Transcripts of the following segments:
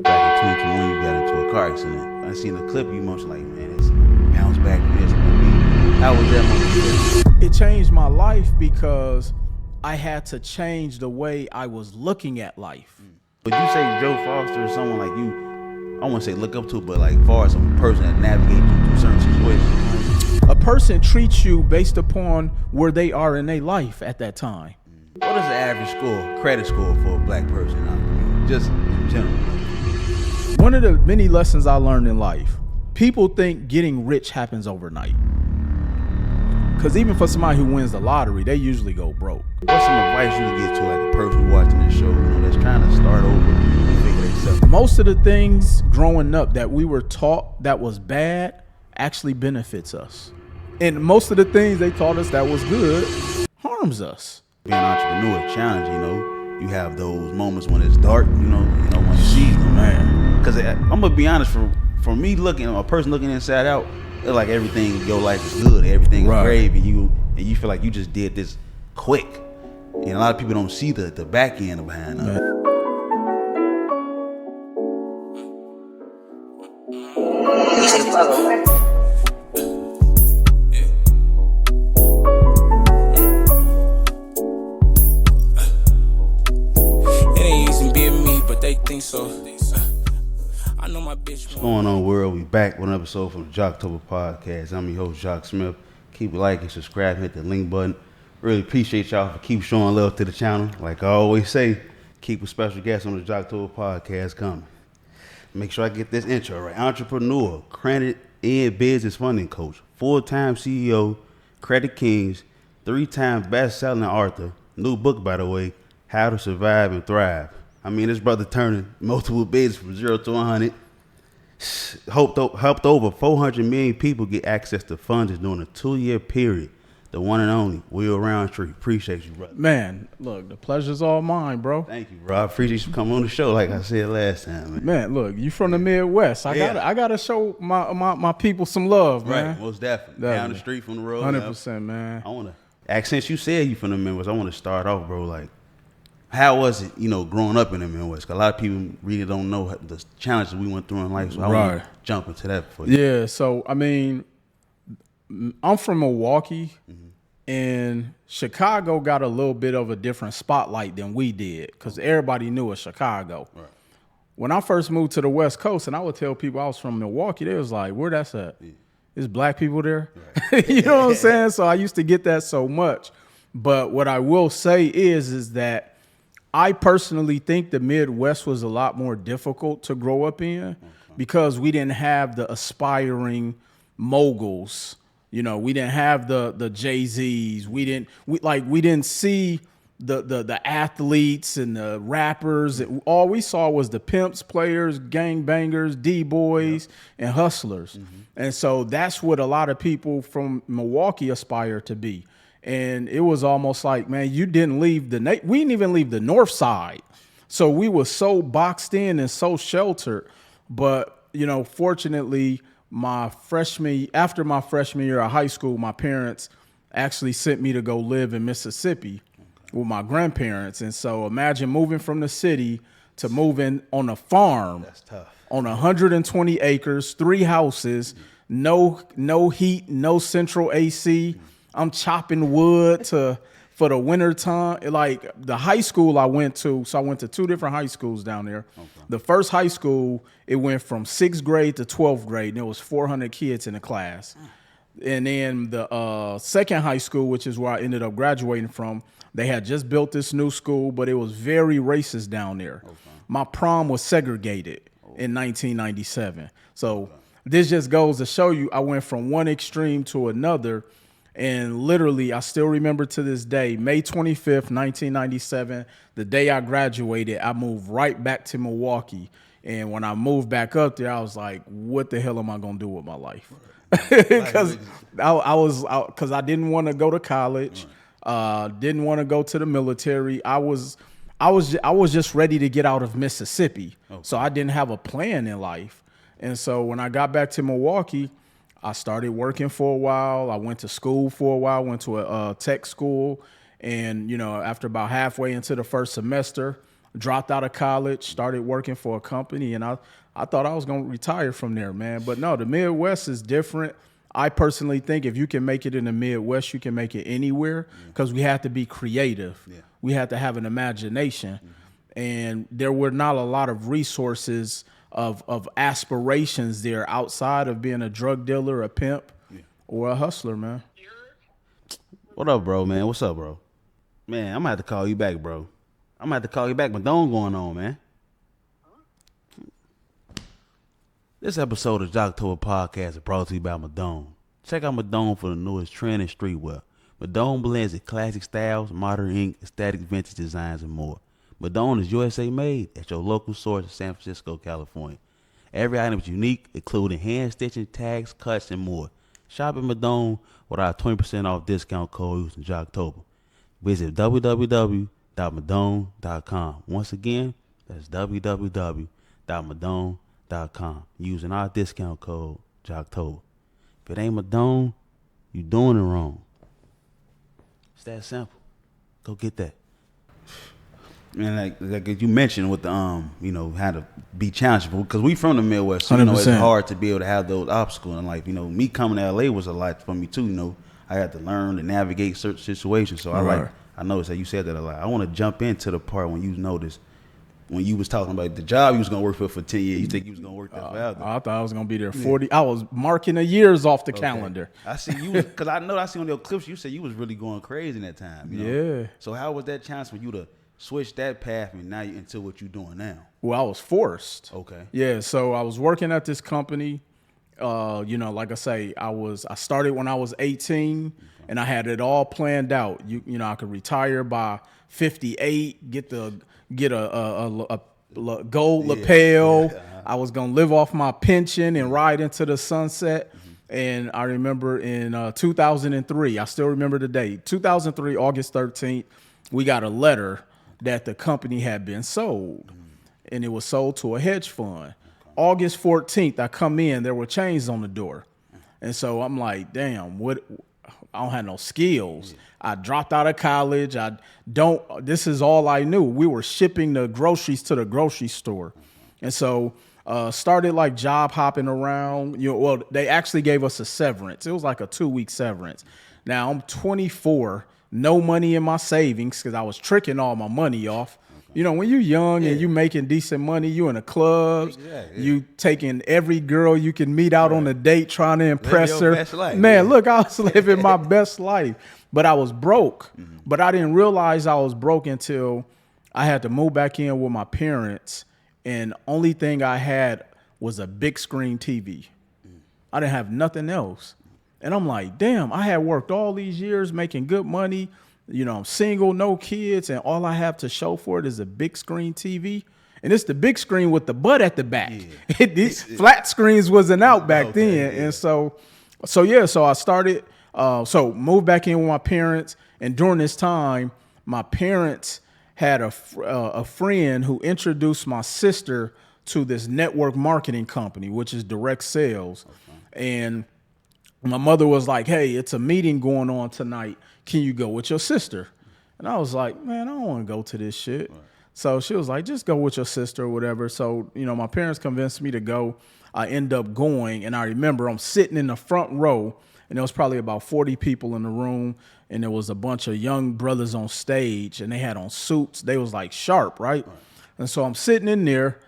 Back in 2021, you got into a car accident. I seen the clip, you most like, man, it's bounce back from this. How was that moment? It changed my life because I had to change the way I was looking at life. But you say Joe Foster is someone like you, I wouldn't say look up to, but like far as some person that navigates you through certain situations. A person treats you based upon where they are in their life at that time. What is the average score, credit score for a black person in our community, just in general? One of the many lessons I learned in life, people think getting rich happens overnight. Because even for somebody who wins the lottery, they usually go broke. What's some advice you would give to like a person watching this show, that's trying to start over and figure themselves out? Most of the things growing up that we were taught that was bad actually benefits us. And most of the things they taught us that was good harms us. Being an entrepreneur is challenging, you have those moments when it's dark, when you see them, man. Because I'm gonna be honest, for me looking, a person looking inside out, it's like everything in your life is good, everything is gravy, and you feel like you just did this quick. And a lot of people don't see the back end behind that. It ain't easy being me, but they think so. I know my bitch. What's going on, world? We back with an episode from the Jocktober podcast. I'm your host, Jock Smith. Keep liking, subscribe, hit the link button. Really appreciate y'all for keep showing love to the channel. Like I always say, keep a special guest on the Jocktober podcast coming. Make sure I get this intro right. Entrepreneur, credit and business funding coach, full-time CEO, Credit Kings, 3-time best-selling author. New book, by the way, How to Survive and Thrive. I mean, this brother turning multiple business from 0 to 100. Helped over 400 million people get access to funds during a 2-year period. The one and only Will Roundtree. Appreciate you, brother. Man, look, the pleasure's all mine, bro. Thank you, bro. I appreciate you coming on the show, like I said last time, man. Man, look, you from the Midwest. I gotta show my people some love, man. Right, most definitely. Down the street from the road. 100%, man. I wanna since you said you from the Midwest, I wanna start off, bro. Like, how was it, growing up in the Midwest? 'Cause a lot of people really don't know the challenges we went through in life. So I want to jump into that for you. Yeah, so, I mean, I'm from Milwaukee, and Chicago got a little bit of a different spotlight than we did because everybody knew of Chicago. Right. When I first moved to the West Coast, and I would tell people I was from Milwaukee, they was like, where that's at? Yeah. Is black people there? Right. You know what I'm saying? So I used to get that so much. But what I will say is that I personally think the Midwest was a lot more difficult to grow up in because we didn't have the aspiring moguls. We didn't have the Jay-Z's. We didn't see the athletes and the rappers. All we saw was the pimps, players, gangbangers, D-boys, and hustlers. And so that's what a lot of people from Milwaukee aspire to be. And it was almost like, man, you didn't leave we didn't even leave the north side. So we were so boxed in and so sheltered. But, fortunately, after my freshman year of high school, my parents actually sent me to go live in Mississippi with my grandparents. And so imagine moving from the city to moving on a farm. That's tough. On 120 acres, 3 houses, no heat, no central AC. I'm chopping wood for the winter time. Like the high school I went to, so I went to 2 different high schools down there. Okay. The first high school, it went from 6th grade to 12th grade, and there was 400 kids in the class. And then the second high school, which is where I ended up graduating from, they had just built this new school, but it was very racist down there. Okay. My prom was segregated in 1997. So this just goes to show you I went from one extreme to another. And literally, I still remember to this day, May 25th, 1997, the day I graduated, I moved right back to Milwaukee. And when I moved back up there, I was like, what the hell am I going to do with my life? Because I didn't want to go to college, didn't want to go to the military. I was just ready to get out of Mississippi. Okay. So I didn't have a plan in life. And so when I got back to Milwaukee, I started working for a while. I went to school for a while, went to a tech school. And, after about halfway into the first semester, dropped out of college, started working for a company, and I thought I was going to retire from there, man. But no, the Midwest is different. I personally think if you can make it in the Midwest, you can make it anywhere, because we have to be creative. Yeah. We have to have an imagination. And there were not a lot of resources of aspirations there outside of being a drug dealer, a pimp, or a hustler, man. What up, bro, man? What's up, bro? Man, I'm going to have to call you back, bro. I'm going to have to call you back. Madone going on, man. This episode of Jocktober Podcast is brought to you by Madone. Check out Madone for the newest trend in streetwear. Madone blends in classic styles, modern ink, aesthetic vintage designs, and more. Madone is USA made at your local source in San Francisco, California. Every item is unique, including hand stitching, tags, cuts, and more. Shop at Madone with our 20% off discount code using Jocktober. Visit www.madone.com. Once again, that's www.madone.com using our discount code Jocktober. If it ain't Madone, you doing it wrong. It's that simple. Go get that. Man, like you mentioned with the how to be challenging, because we from the Midwest, so it's hard to be able to have those obstacles in life. Me coming to LA was a lot for me too. I had to learn to navigate certain situations. So I noticed that you said that a lot. I want to jump into the part when you noticed when you was talking about the job you was gonna work for 10 years. You think you was gonna work there forever? I thought I was gonna be there 40. I was marking the years off the calendar. I see you, because I see on your clips you said you was really going crazy in that time. Yeah. So how was that chance for you to switch that path and now you're into what you're doing now? Well, I was forced. Okay. Yeah. So I was working at this company. Like I say, I started when I was 18, and I had it all planned out. I could retire by 58, get a gold lapel. I was gonna live off my pension and ride into the sunset. And I remember in 2003, I still remember the date, 2003, August 13th, we got a letter that the company had been sold, and it was sold to a hedge fund. August 14th, I come in, there were chains on the door. And so I'm like, damn, I don't have no skills. I dropped out of college. This is all I knew. We were shipping the groceries to the grocery store. And so started like job hopping around. They actually gave us a severance. It was like a 2-week severance. Now I'm 24, no money in my savings because I was tricking all my money off. When you're young and you making decent money, you in the clubs, you taking every girl you can meet out on a date, trying to impress her. Man, look, I was living my best life, but I was broke. But I didn't realize I was broke until I had to move back in with my parents, and only thing I had was a big screen TV. I didn't have nothing else. And I'm like, damn, I had worked all these years making good money. I'm single, no kids, and all I have to show for it is a big screen TV. And it's the big screen with the butt at the back. Yeah. These flat screens wasn't out back then. Yeah. And so I started, moved back in with my parents. And during this time, my parents had a friend who introduced my sister to this network marketing company, which is direct sales. And my mother was like, hey, it's a meeting going on tonight. Can you go with your sister? And I was like, man, I don't want to go to this shit. Right. So she was like, just go with your sister or whatever. So, my parents convinced me to go. I end up going, and I remember I'm sitting in the front row, and there was probably about 40 people in the room, and there was a bunch of young brothers on stage, and they had on suits. They was like sharp, right? And so I'm sitting in there.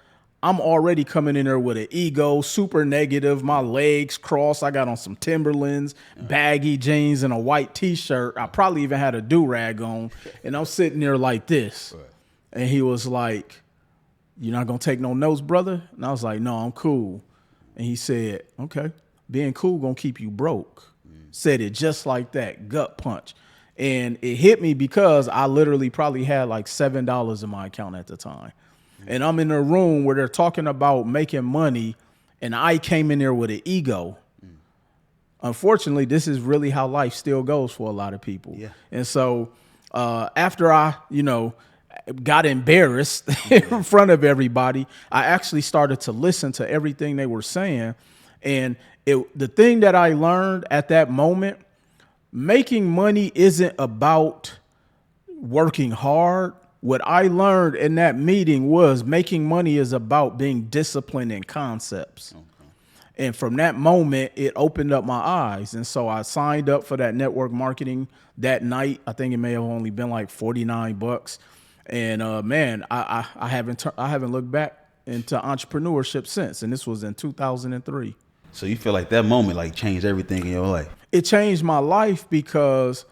I'm already coming in there with an ego, super negative, my legs crossed. I got on some Timberlands, baggy jeans, and a white T-shirt. I probably even had a do-rag on, and I'm sitting there like this. Right. And he was like, "You're not going to take no notes, brother?" And I was like, "No, I'm cool." And he said, "Okay, being cool going to keep you broke." Said it just like that, gut punch. And it hit me because I literally probably had like $7 in my account at the time. And I'm in a room where they're talking about making money, and I came in there with an ego. Unfortunately, this is really how life still goes for a lot of people. Yeah. And so after I, got embarrassed in front of everybody, I actually started to listen to everything they were saying. And the thing that I learned at that moment, making money isn't about working hard. what I learned in that meeting was making money is about being disciplined in concepts. Okay. And from that moment, it opened up my eyes. And so I signed up for that network marketing that night. I think it may have only been like $49. And man, I haven't looked back into entrepreneurship since. And this was in 2003. So you feel like that moment like changed everything in your life? It changed my life because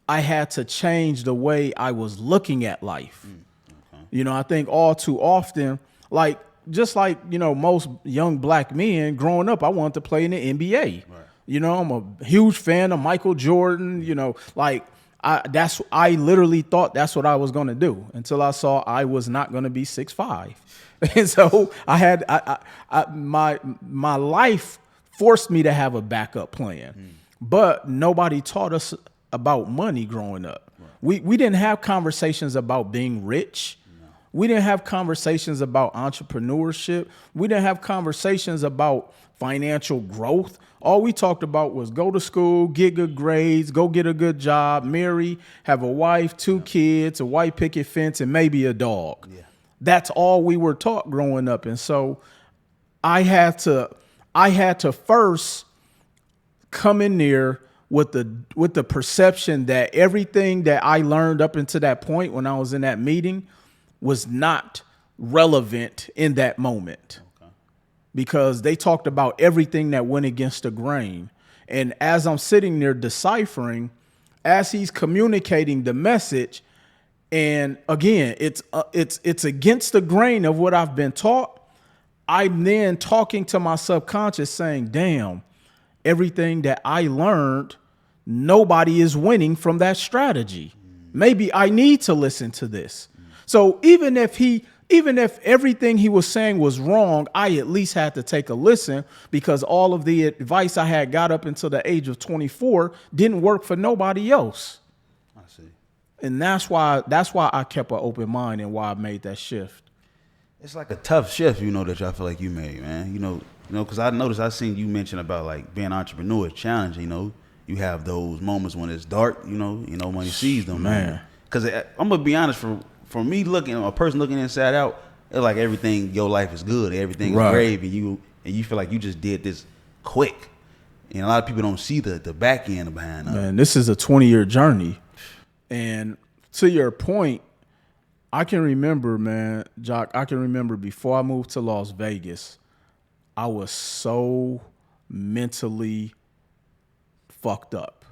I had to change the way I was looking at life. Okay. You know, I think all too often, like, just like, you know, most young black men growing up, I wanted to play in the NBA. Right. You know, I'm a huge fan of Michael Jordan, you know, like I literally thought that's what I was going to do until I saw I was not going to be 6'5". And so my life forced me to have a backup plan, but nobody taught us about money growing up. Right. We didn't have conversations about being rich. No. We didn't have conversations about entrepreneurship. We didn't have conversations about financial growth. All we talked about was go to school, get good grades, go get a good job, marry, have a wife, 2 kids, a white picket fence, and maybe a dog. Yeah. That's all we were taught growing up. And so I had to first come in there with the perception that everything that I learned up until that point when I was in that meeting was not relevant in that moment. Okay. Because they talked about everything that went against the grain. And as I'm sitting there deciphering, as he's communicating the message, and again, it's against the grain of what I've been taught, I'm then talking to my subconscious saying, damn, everything that I learned, nobody is winning from that strategy. Maybe I need to listen to this. So even if everything he was saying was wrong, I at least had to take a listen, because all of the advice I had got up until the age of 24 didn't work for nobody else. I see. And that's why I kept an open mind and why I made that shift. It's like a tough shift, you know, that y'all feel like you made, man. You know, because I seen you mention about like being an entrepreneur is challenging. You know, you have those moments when it's dark. You know, when you sees them, man. Because I'm gonna be honest, for me looking, a person looking inside out, it's like everything, your life is good, everything is great, and you feel like you just did this quick. And a lot of people don't see the back end behind that. Man, this is a 20-year journey, and to your point, I can remember, man, Jock, before I moved to Las Vegas, I was so mentally fucked up.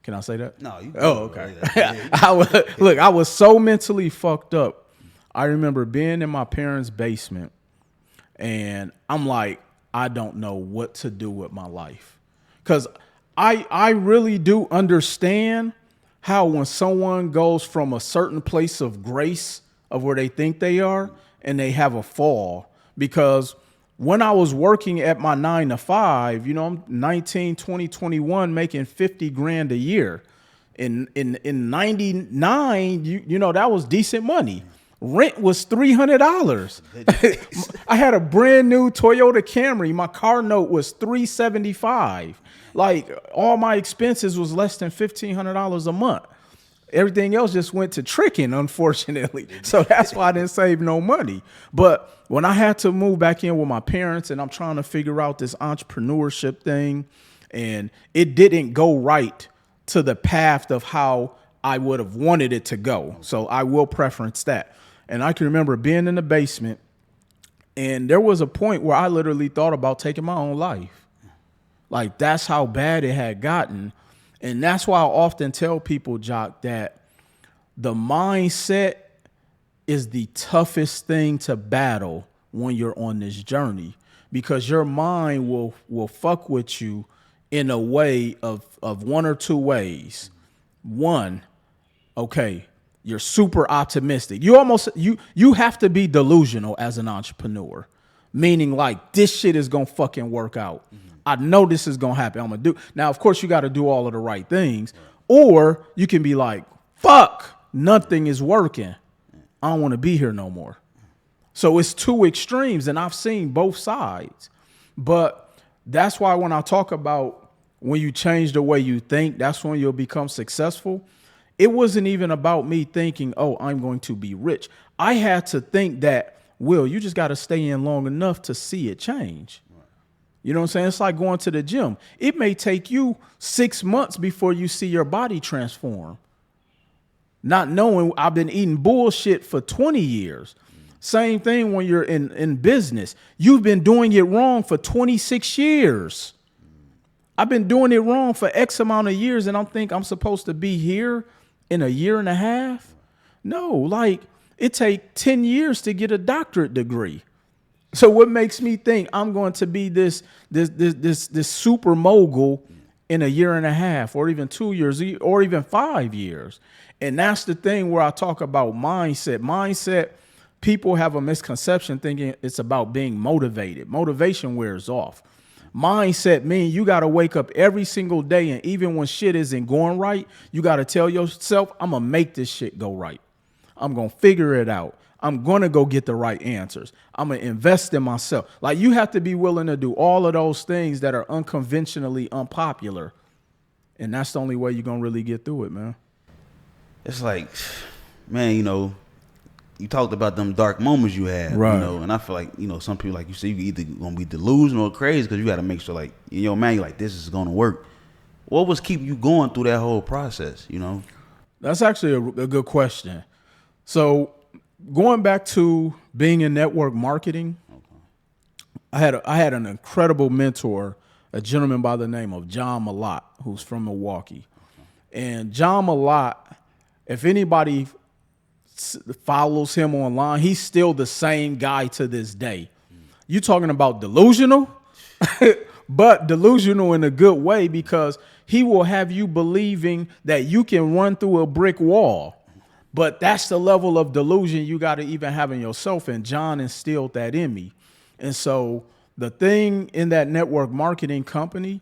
Can I say that? No. Okay. I was so mentally fucked up. I remember being in my parents' basement, and I'm like, I don't know what to do with my life. Because I really do understand how when someone goes from a certain place of grace of where they think they are and they have a fall. Because when I was working at my 9 to 5, you know, I'm 19, 20, 21, making 50 grand a year. In 99, you know, that was decent money. Rent was $300. I had a brand new Toyota Camry. My car note was $375. Like, all my expenses was less than $1,500 a month. Everything else just went to tricking, unfortunately. So that's why I didn't save no money. But when I had to move back in with my parents and I'm trying to figure out this entrepreneurship thing, and it didn't go right to the path of how I would have wanted it to go. So I will preference that. And I can remember being in the basement, and there was a point where I literally thought about taking my own life. Like, that's how bad it had gotten. And that's why I often tell people, Jock, that the mindset is the toughest thing to battle when you're on this journey, because your mind will fuck with you in a way of one or two ways. One, okay, you're super optimistic. You have to be delusional as an entrepreneur, meaning like, this shit is gonna fucking work out. I know this is going to happen. I'm going to do. Now, of course, you got to do all of the right things. Or you can be like, fuck, nothing is working. I don't want to be here no more. So it's two extremes, and I've seen both sides. But that's why when I talk about when you change the way you think, that's when you'll become successful. it wasn't even about me thinking, oh, I'm going to be rich. I had to think that, Will, you just got to stay in long enough to see it change. You know what I'm saying? It's like going to the gym. It may take you 6 months before you see your body transform. Not knowing I've been eating bullshit for 20 years. Same thing when you're in business. You've been doing it wrong for 26 years. I've been doing it wrong for X amount of years, and I'm supposed to be here in a year and a half? No, like it takes 10 years to get a doctorate degree. So what makes me think I'm going to be this super mogul in a year and a half, or even 2 years, or even 5 years? And that's the thing where I talk about mindset. Mindset, people have a misconception thinking it's about being motivated. Motivation wears off. Mindset means you got to wake up every single day, and even when shit isn't going right, you got to tell yourself, I'm going to make this shit go right. I'm going to figure it out. I'm going to go get the right answers. I'm going to invest in myself. Like, you have to be willing to do all of those things that are unconventionally unpopular. And that's the only way you're going to really get through it, man. It's like, man, you talked about them dark moments you had, right? And I feel like, some people, like you say, you either going to be delusional or crazy because you got to make sure, like, in your mind, you're like, this is going to work. What was keeping you going through that whole process, That's actually a good question. So going back to being in network marketing, I had an incredible mentor, a gentleman by the name of John Malott, who's from Milwaukee. And John Malott, if anybody follows him online, he's still the same guy to this day. You talking about delusional, but delusional in a good way, because he will have you believing that you can run through a brick wall. But that's the level of delusion you got to even have in yourself. And John instilled that in me. And so the thing in that network marketing company,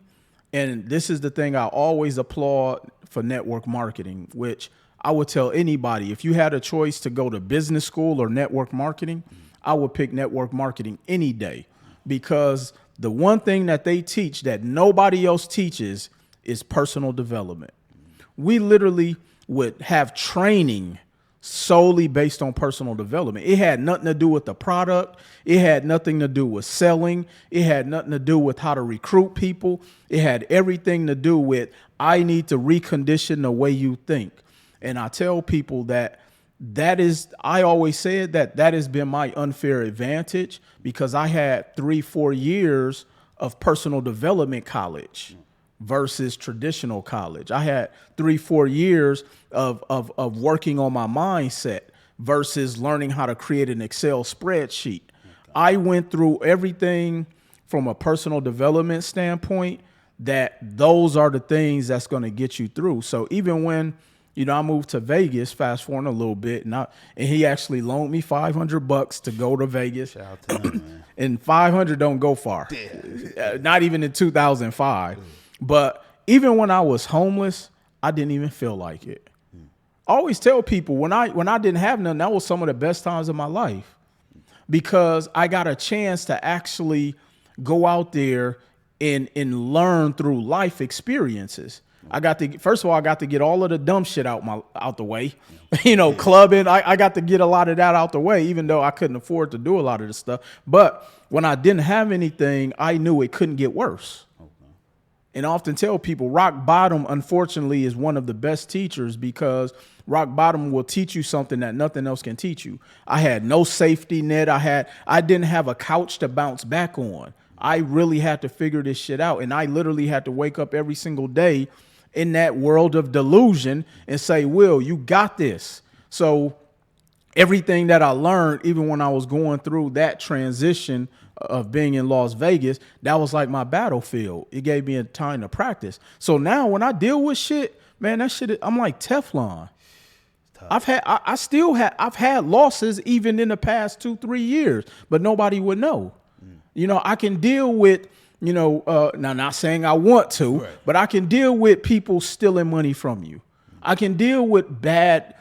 and this is the thing I always applaud for network marketing, which I would tell anybody, if you had a choice to go to business school or network marketing, I would pick network marketing any day, because the one thing that they teach that nobody else teaches is personal development. We literally would have training solely based on personal development. It had nothing to do with the product. It had nothing to do with selling. It had nothing to do with how to recruit people. It had everything to do with, I need to recondition the way you think. And I tell people I always said that has been my unfair advantage, because I had 3-4 years of personal development college versus traditional college. I had 3-4 years of working on my mindset versus learning how to create an Excel spreadsheet. I went through everything from a personal development standpoint, that those are the things that's going to get you through. So even when, I moved to Vegas, fast forward a little bit, and he actually loaned me $500 to go to Vegas. Shout out to him, man. And 500 don't go far. Not even in 2005. But even when I was homeless, I didn't even feel like it. I always tell people, when I didn't have nothing, that was some of the best times of my life, because I got a chance to actually go out there and learn through life experiences. First of all, I got to get all of the dumb shit out the way, clubbing. I got to get a lot of that out the way, even though I couldn't afford to do a lot of this stuff. But when I didn't have anything, I knew it couldn't get worse. And I often tell people, rock bottom, unfortunately, is one of the best teachers, because rock bottom will teach you something that nothing else can teach you. I had no safety net. I didn't have a couch to bounce back on. I really had to figure this shit out. And I literally had to wake up every single day in that world of delusion and say, Will, you got this. So everything that I learned, even when I was going through that transition of being in Las Vegas, that was like my battlefield. It gave me a time to practice. So now when I deal with shit, man, that shit, I'm like Teflon. I've had losses even in the past 2-3 years, but nobody would know. I can deal with, now not saying I want to, right, but I can deal with people stealing money from you. I can deal with bad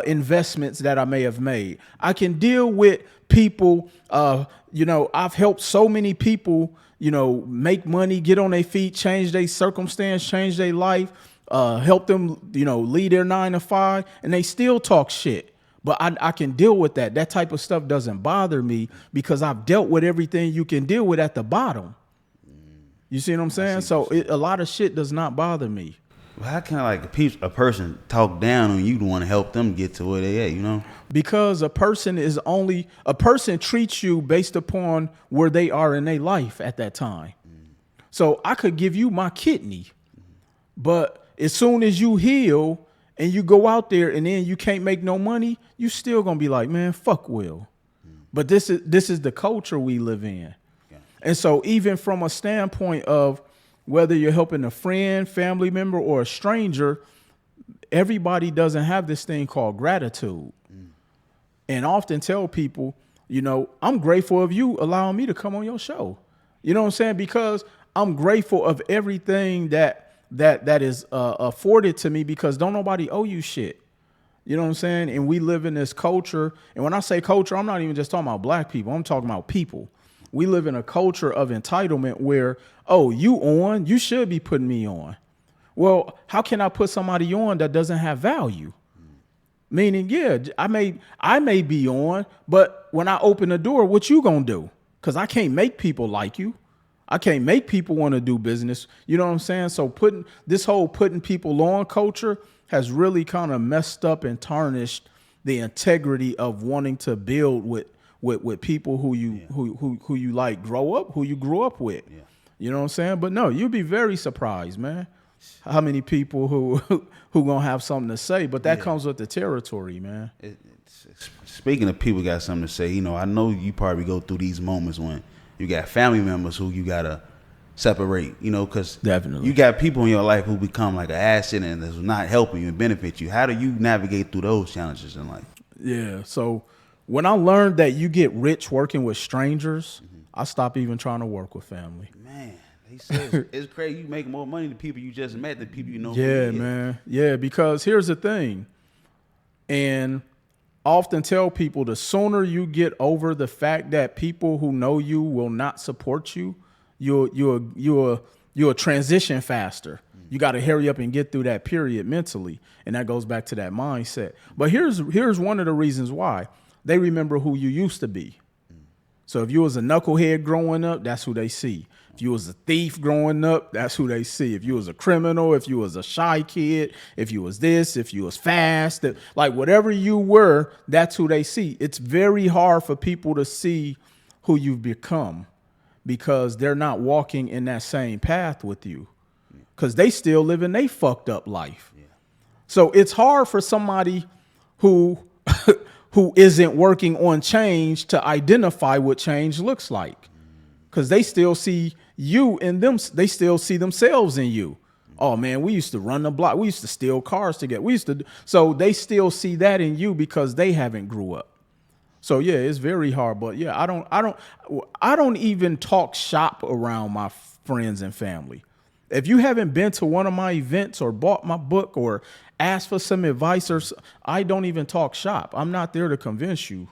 investments that I may have made. I can deal with people, I've helped so many people, make money, get on their feet, change their circumstance, change their life, help them, lead their 9 to 5, and they still talk shit. But I can deal with that. That type of stuff doesn't bother me because I've dealt with everything you can deal with at the bottom. You see what I'm saying? So a lot of shit does not bother me. Well, how can a person talk down on you to want to help them get to where they at, Because a person treats you based upon where they are in their life at that time. So I could give you my kidney, but as soon as you heal and you go out there and then you can't make no money, you still gonna be like, man, fuck Will. But this is the culture we live in. And so even from a standpoint of whether you're helping a friend, family member, or a stranger, everybody doesn't have this thing called gratitude. And I often tell people, I'm grateful of you allowing me to come on your show. You know what I'm saying? Because I'm grateful of everything that is afforded to me, because don't nobody owe you shit. You know what I'm saying? And we live in this culture. And when I say culture, I'm not even just talking about black people. I'm talking about people. We live in a culture of entitlement where, you should be putting me on. Well, how can I put somebody on that doesn't have value? Meaning, yeah, I may be on, but when I open the door, what you gonna do? Because I can't make people like you. I can't make people want to do business. You know what I'm saying? So putting people on culture has really kind of messed up and tarnished the integrity of wanting to build with people who you like who you grew up with. Yeah. You know what I'm saying? But no, you'd be very surprised, man, how many people who gonna have something to say. But that comes with the territory, man. Speaking of people got something to say, I know you probably go through these moments when you got family members who you gotta separate, because definitely you got people in your life who become like an asset and is not helping you and benefit you. How do you navigate through those challenges in life? Yeah, so when I learned that you get rich working with strangers, I stopped even trying to work with family. Man, they say it's crazy. You make more money than people you just met than people you know. Yeah, man. Yeah, because here's the thing. And I often tell people the sooner you get over the fact that people who know you will not support you, you'll transition faster. You got to hurry up and get through that period mentally. And that goes back to that mindset. But here's one of the reasons why. They remember who you used to be. So if you was a knucklehead growing up, that's who they see. If you was a thief growing up, that's who they see. If you was a criminal, if you was a shy kid, if you was this, if you was fast, like whatever you were, that's who they see. It's very hard for people to see who you've become because they're not walking in that same path with you because they still living their fucked up life. Yeah. So it's hard for somebody who isn't working on change to identify what change looks like. Because they still see you in them. They still see themselves in you. Oh, man, we used to run the block. We used to steal cars together. So they still see that in you because they haven't grew up. So, yeah, it's very hard. But, yeah, I don't even talk shop around my friends and family. If you haven't been to one of my events or bought my book or asked for some advice, I don't even talk shop. I'm not there to convince you.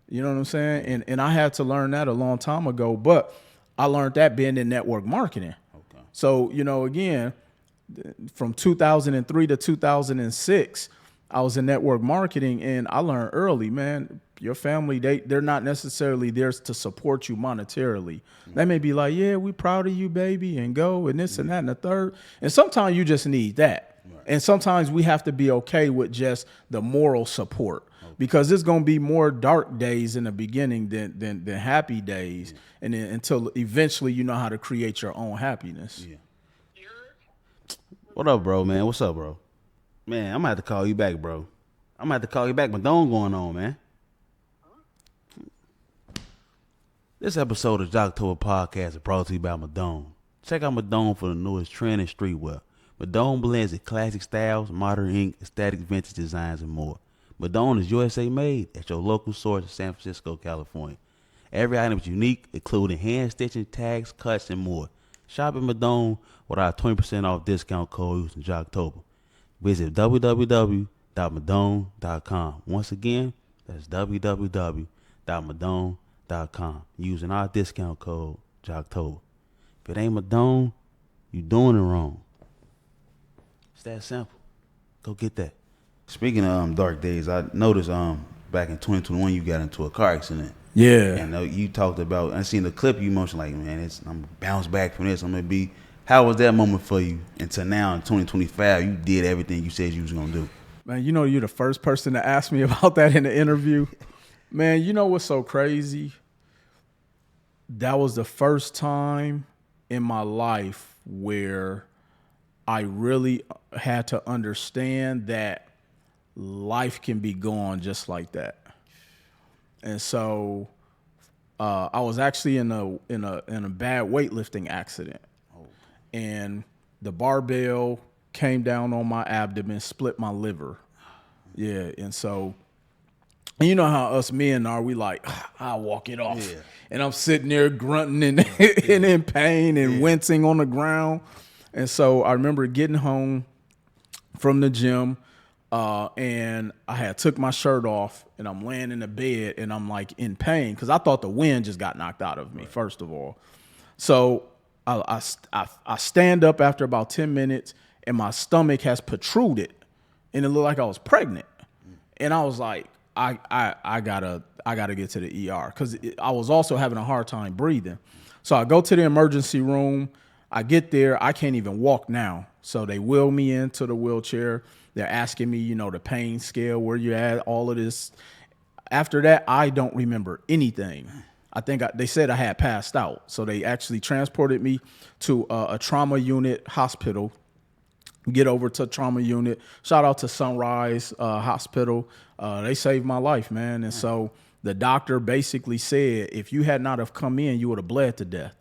You know what I'm saying? And I had to learn that a long time ago, but I learned that being in network marketing. Okay. So, again, from 2003 to 2006, I was in network marketing and I learned early, man, your family, they're not necessarily there to support you monetarily. They may be like, yeah, we proud of you, baby, and go and this and that and the third. And sometimes you just need that. Right. And sometimes we have to be okay with just the moral support. Because there's going to be more dark days in the beginning than happy days. And then until eventually you know how to create your own happiness. Yeah. What up, bro, man? What's up, bro? Man, I'm going to have to call you back, bro. I'm going to have to call you back. Madone going on, man. This episode of Jocktober Podcast is brought to you by Madone. Check out Madone for the newest trend in streetwear. Madone blends in classic styles, modern ink, aesthetic vintage designs, and more. Madone is USA made at your local source in San Francisco, California. Every item is unique, including hand stitching, tags, cuts, and more. Shop at Madone with our 20% off discount code using Jocktober. Visit www.madone.com. Once again, that's www.madone.com using our discount code Jocktober. If it ain't Madone, you doing it wrong. It's that simple. Go get that. Speaking of dark days, I noticed back in 2021 you got into a car accident. Yeah. And you talked about, I seen the clip you mentioned, like, man, I'm gonna bounce back from this. I'm gonna be. How was that moment for you? Until now in 2025, you did everything you said you was gonna do. Man, you know, you're the first person to ask me about that in the interview. Man, you know what's so crazy? That was the first time in my life where I really had to understand that life can be gone just like that. And so I was actually in a bad weightlifting accident, and the barbell came down on my abdomen, split my liver. Yeah, and so, and you know how us men are, we like, I'll walk it off. Yeah. And I'm sitting there grunting and, and in pain and wincing on the ground. And so I remember getting home from the gym, and I had took my shirt off, and I'm laying in the bed, and I'm like in pain because I thought the wind just got knocked out of me, first of all. So I stand up after about 10 minutes, and my stomach has protruded, and it looked like I was pregnant. And I was like, I gotta get to the ER because I was also having a hard time breathing. So I go to the emergency room. I get there. I can't even walk now. So they wheel me into the wheelchair. They're asking me, you know, the pain scale, where you at, all of this. After that, I don't remember anything. I think they said I had passed out. So they actually transported me to a trauma unit hospital. Get over to trauma unit. Shout out to Sunrise Hospital. They saved my life, man. And so the doctor basically said, if you had not have come in, you would have bled to death.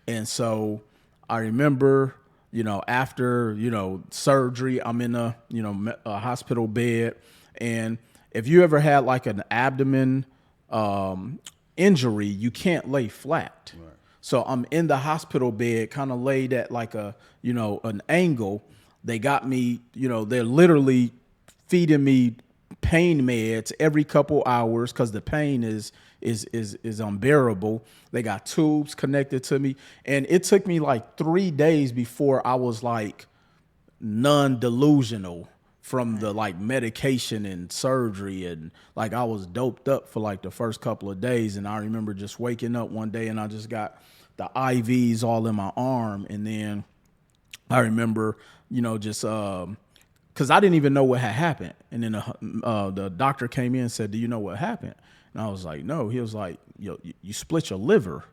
And so I remember, you know, after, you know, surgery, I'm in a hospital bed. And if you ever had like an abdomen injury, you can't lay flat. Right. So I'm in the hospital bed, kind of laid at like an angle. They got me, you know, they're literally feeding me pain meds every couple hours because the pain is unbearable. They got tubes connected to me. And it took me like 3 days before I was like non-delusional from the like medication and surgery. And like I was doped up for like the first couple of days. And I remember just waking up one day and I just got the IVs all in my arm. And then I remember, you know, just because I didn't even know what had happened. And then the doctor came in and said, do you know what happened? And I was like, no. He was like, you split your liver.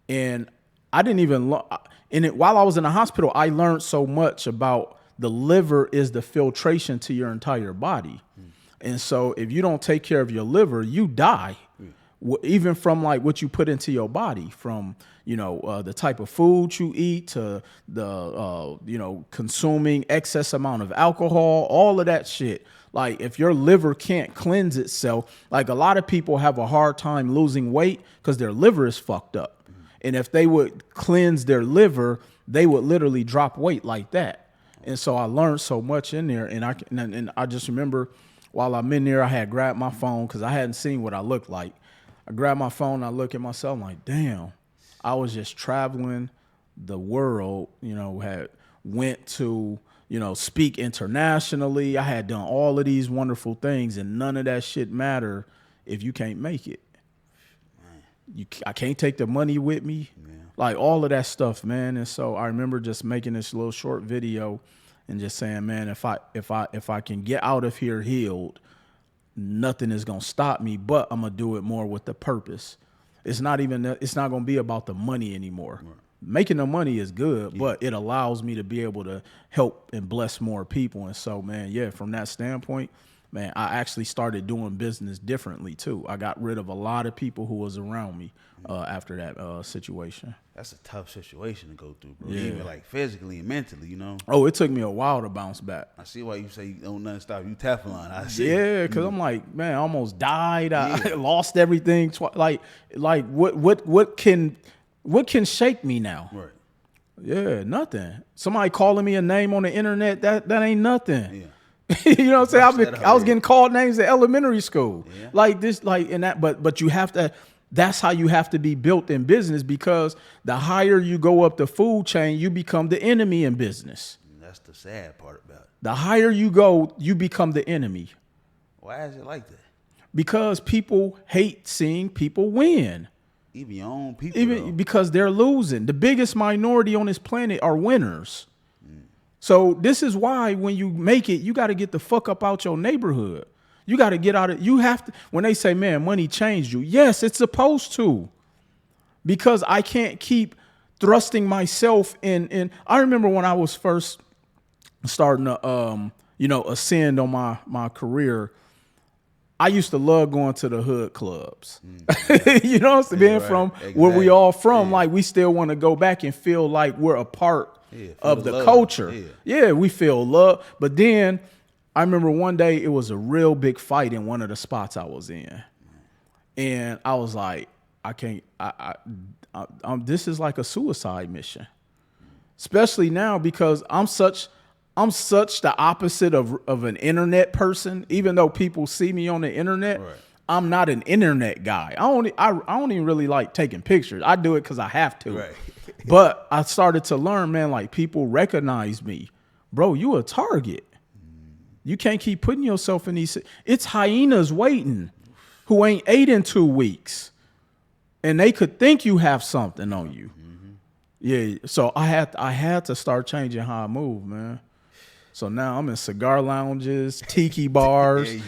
And I didn't even while I was in the hospital, I learned so much about the liver is the filtration to your entire body. And so if you don't take care of your liver, you die. Even from like what you put into your body, from, you know, the type of food you eat to the, you know, consuming excess amount of alcohol, all of that shit. Like if your liver can't cleanse itself, like a lot of people have a hard time losing weight because their liver is fucked up. And if they would cleanse their liver, they would literally drop weight like that. And so I learned so much in there. And I just remember while I'm in there, I had grabbed my phone because I hadn't seen what I looked like. I grabbed my phone, I look at myself, I'm like, damn, I was just traveling the world, you know, went to, you know, speak internationally. I had done all of these wonderful things, and none of that shit matter if you can't make it. I can't take the money with me, like all of that stuff, man. And so I remember just making this little short video and just saying, man, if I can get out of here healed, nothing is going to stop me, but I'm going to do it more with the purpose. It's not going to be about the money anymore. Right. Making the money is good, but it allows me to be able to help and bless more people. And so, man, yeah, from that standpoint, man, I actually started doing business differently too. I got rid of a lot of people who was around me after that situation. That's a tough situation to go through, bro. Yeah. Even like physically and mentally, you know. Oh, it took me a while to bounce back. I see why you say you don't nothing stop you Teflon. I see. Yeah, because I'm like, man, I almost died. I lost everything. Like what can shake me now? Right. Yeah, nothing. Somebody calling me a name on the internet, that ain't nothing. Yeah. You know what I'm saying? I was getting called names at elementary school. Yeah. Like this, like in that, but you have to, that's how you have to be built in business, because the higher you go up the food chain, you become the enemy in business. That's the sad part about it. The higher you go, you become the enemy. Why is it like that? Because people hate seeing people win. Even your own people. Because they're losing. The biggest minority on this planet are winners. So this is why when you make it, you got to get the fuck up out your neighborhood. You got to get out of, you have to, when they say, man, money changed you. Yes, it's supposed to. Because I can't keep thrusting myself in. I remember when I was first starting to, ascend on my career, I used to love going to the hood clubs. You know, being from where we all from, like we still want to go back and feel like we're a part of the culture. Yeah, we feel love. But then I remember one day it was a real big fight in one of the spots I was in. And I was like, I can't, this is like a suicide mission. Especially now because I'm such the opposite of an internet person. Even though people see me on the internet, I'm not an internet guy. I don't even really like taking pictures. I do it because I have to. Right. But I started to learn, man, like people recognize me. Bro, you a target. You can't keep putting yourself in these. It's hyenas waiting who ain't ate in 2 weeks. And they could think you have something on you. Yeah. So I had to start changing how I move, man. So now I'm in cigar lounges, tiki bars.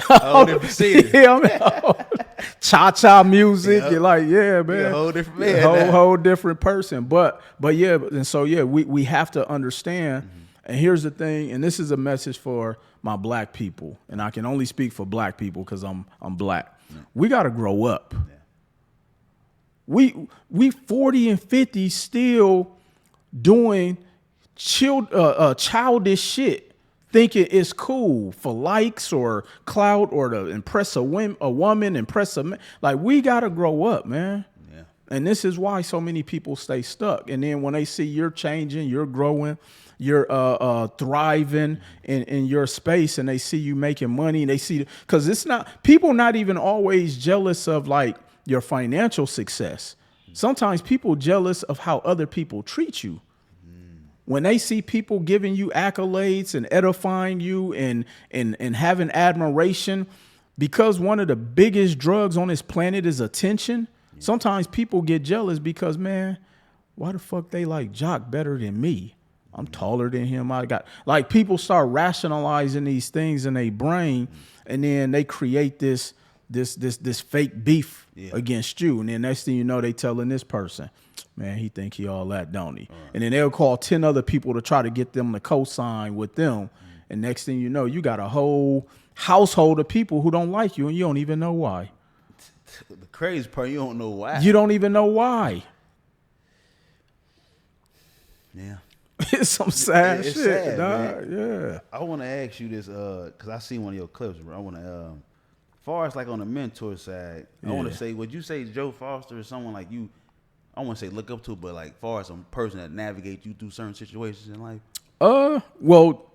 Whole different city. Yeah, I'm in cha-cha music. You're like, yeah, man. You're a whole different man. Whole different person. But yeah, and so yeah, we have to understand. And here's the thing, and this is a message for my black people, and I can only speak for black people because I'm black. We got to grow up. We 40 and 50 still doing childish shit, thinking it's cool for likes or clout or to impress a woman, impress a man. Like, we got to grow up, man. Yeah. And this is why so many people stay stuck. And then when they see you're changing, you're growing, you're thriving in your space, and they see you making money, and they see, because it's not, people not even always jealous of like your financial success. Sometimes people jealous of how other people treat you. When they see people giving you accolades and edifying you and having admiration, because one of the biggest drugs on this planet is attention. Sometimes people get jealous because, man, why the fuck they like Jock better than me? I'm taller than him. I got, like, people start rationalizing these things in their brain, and then they create this fake beef against you. And then next thing you know, they telling this person, man, he think he all that, don't he? And then they'll call 10 other people to try to get them to co-sign with them. And next thing you know, you got a whole household of people who don't like you, and you don't even know why. The crazy part, you don't know why. You don't even know why. Yeah. It's some sad it's shit, sad, dog. Man. Yeah. I want to ask you this, because I seen one of your clips, bro. I want to, as far as like on the mentor side, I want to say, would you say Joe Foster is someone like you, I want to say look up to, but like far as some person that navigates you through certain situations in life? Well,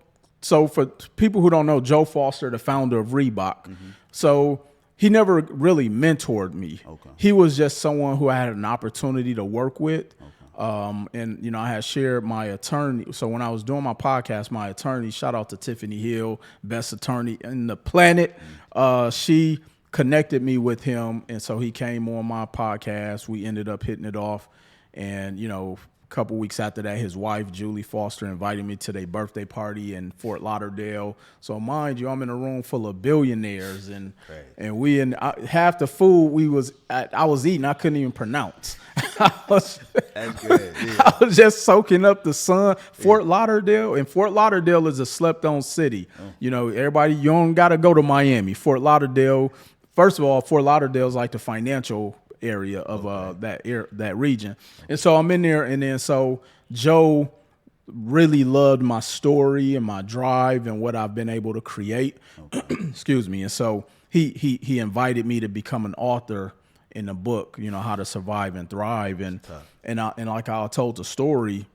so for people who don't know, Joe Foster, the founder of Reebok, so he never really mentored me. Okay. He was just someone who I had an opportunity to work with. And, you know, I had shared my attorney. So when I was doing my podcast, my attorney, shout out to Tiffany Hill, best attorney in the planet. She connected me with him. And so he came on my podcast. We ended up hitting it off. And, you know, a couple weeks after that, his wife, Julie Foster, invited me to their birthday party in Fort Lauderdale. So mind you, I'm in a room full of billionaires, and we half the food I was eating, I couldn't even pronounce. That's good. Yeah. I was just soaking up the sun. Fort Lauderdale, and Fort Lauderdale is a slept-on city. You know, everybody, you don't got to go to Miami. Fort Lauderdale, first of all, Fort Lauderdale is like the financial area of that region. And so I'm in there, and then so Joe really loved my story and my drive and what I've been able to create. Excuse me. And so he invited me to become an author in the book, you know, How to Survive and Thrive. And like I told the story,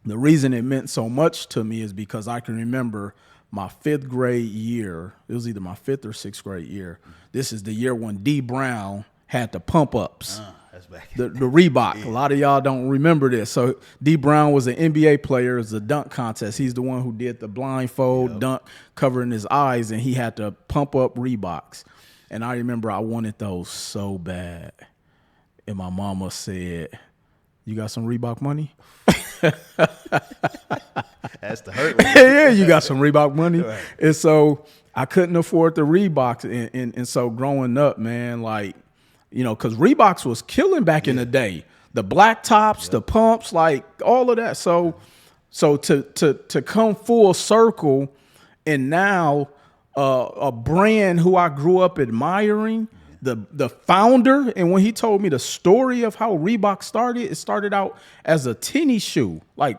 the reason it meant so much to me is because I can remember my 5th grade year. It was either my 5th or 6th grade year. This is the year when D Brown had the pump ups. That's back. The Reebok. A lot of y'all don't remember this. So D Brown was an NBA player. It was a dunk contest. He's the one who did the blindfold dunk covering his eyes, and he had to pump up Reeboks. And I remember I wanted those so bad. And my mama said, "You got some Reebok money?" That's the hurt one. Yeah, you got some Reebok money. Right. And so I couldn't afford the Reeboks. And so growing up, man, like, you know, because Reeboks was killing back in the day. The black tops, the pumps, like all of that. So to come full circle, and now a brand who I grew up admiring, the founder, and when he told me the story of how Reebok started, it started out as a tennis shoe, like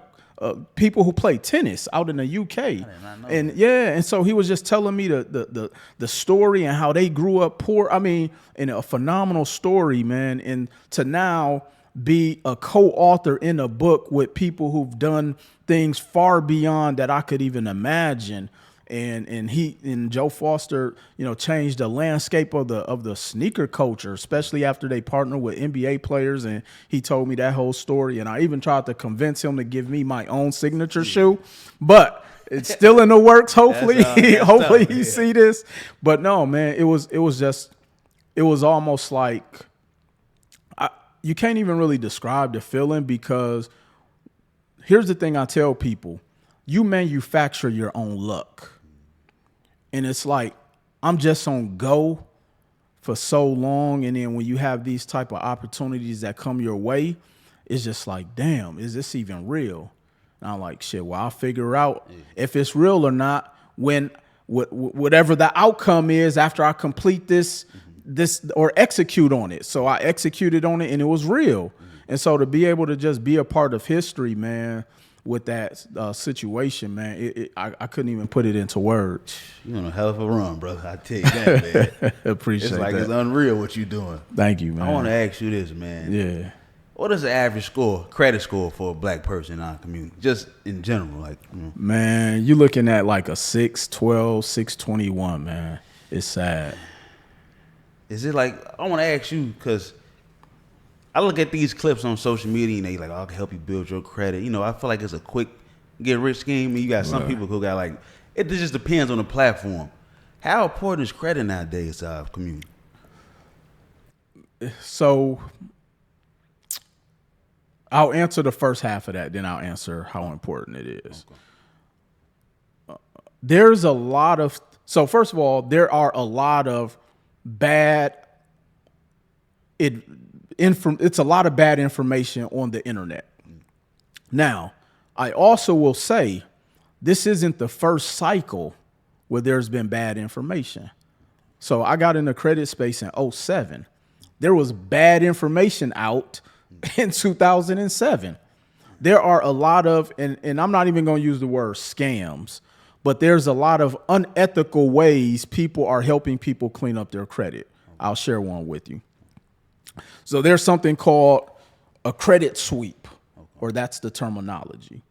people who play tennis out in the UK. And so he was just telling me the story and how they grew up poor. I mean, in a phenomenal story, man. And to now be a co-author in a book with people who've done things far beyond that I could even imagine. And Joe Foster, you know, changed the landscape of the sneaker culture, especially after they partnered with NBA players. And he told me that whole story. And I even tried to convince him to give me my own signature shoe, but it's still in the works. Hopefully, hopefully he see this. But no, man, it was almost like you can't even really describe the feeling, because here's the thing I tell people: you manufacture your own luck. And it's like, I'm just on go for so long. And then when you have these type of opportunities that come your way, it's just like, damn, is this even real? And I'm like, shit, well, I'll figure out if it's real or not when whatever the outcome is after I complete this or execute on it. So I executed on it and it was real. And so to be able to just be a part of history, man, with that situation, man, I couldn't even put it into words. You on a hell of a run, brother. I tell you that, man. Appreciate it's like that. It's unreal what you're doing. Thank you, man. I want to ask you this, man. Yeah. What is the average credit score for a black person in our community? Just in general, like, you know. Man, you looking at like a 612, 621, man. It's sad. Is it like, I want to ask you, because I look at these clips on social media and they like, oh, I can help you build your credit. You know, I feel like it's a quick get rich scheme. And you got some people who got like, it just depends on the platform. How important is credit nowadays to our community? So I'll answer the first half of that, then I'll answer how important it is. Okay. There's a lot of, so first of all, there are a lot of it's a lot of bad information on the internet. Now, I also will say this isn't the first cycle where there's been bad information. So I got in the credit space in 2007. There was bad information out in 2007. There are a lot of, and I'm not even going to use the word scams, but there's a lot of unethical ways people are helping people clean up their credit. I'll share one with you. So there's something called a credit sweep, or that's the terminology.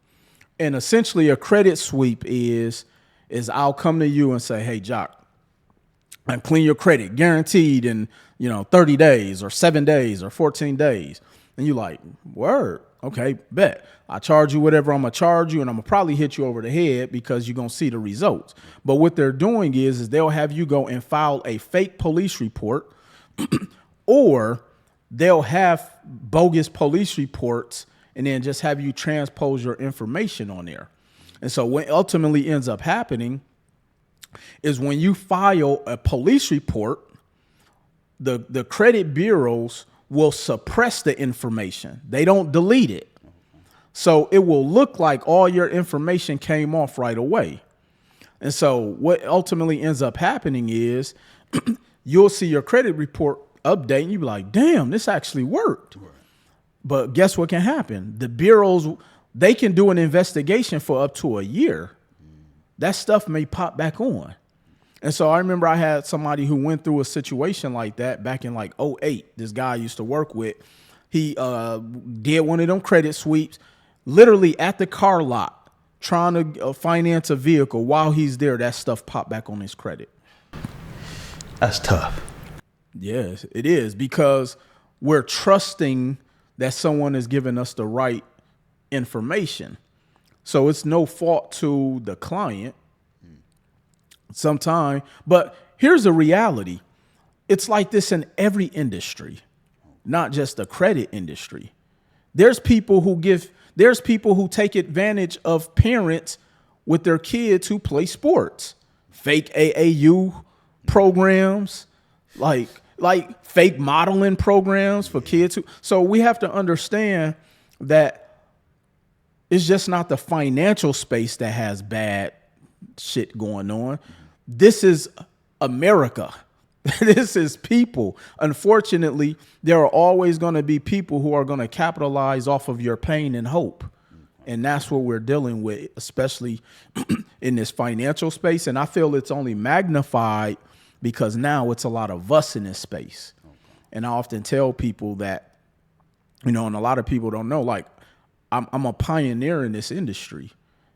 And essentially a credit sweep is I'll come to you and say, hey, Jock, and clean your credit guaranteed in, 30 days or 7 days or 14 days. And you like, word. Okay, bet. I charge you whatever I'm going to charge you, and I'm going to probably hit you over the head because you're going to see the results. But what they're doing is they'll have you go and file a fake police report or they'll have bogus police reports and then just have you transpose your information on there. And so what ultimately ends up happening is when you file a police report, the credit bureaus will suppress the information. They don't delete it. So it will look like all your information came off right away. And so what ultimately ends up happening is you'll see your credit report update and you'll be like, damn, this actually worked. Right. But guess what can happen? The bureaus, they can do an investigation for up to a year. That stuff may pop back on. And so I remember I had somebody who went through a situation like that back in like 2008. This guy I used to work with, he did one of them credit sweeps, literally at the car lot, trying to finance a vehicle. While he's there, that stuff popped back on his credit. That's tough. Yes, it is, because we're trusting that someone is giving us the right information. So it's no fault to the client sometime. But here's the reality. It's like this in every industry, not just the credit industry. There's people who take advantage of parents with their kids who play sports, fake AAU programs, like fake modeling programs for kids who. So we have to understand that it's just not the financial space that has bad shit going on. This is America. This is people. Unfortunately, there are always going to be people who are going to capitalize off of your pain and hope. And that's what we're dealing with, especially in this financial space. And I feel it's only magnified because now it's a lot of us in this space. And I often tell people that, and a lot of people don't know, like, I'm a pioneer in this industry,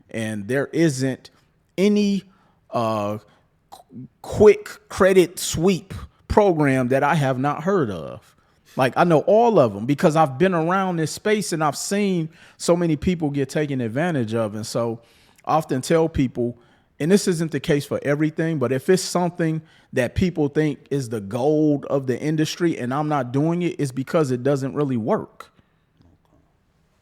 and there isn't any quick credit sweep program that I have not heard of. Like, I know all of them because I've been around this space and I've seen so many people get taken advantage of. And so I often tell people, and this isn't the case for everything, but if it's something that people think is the gold of the industry and I'm not doing it, it's because it doesn't really work.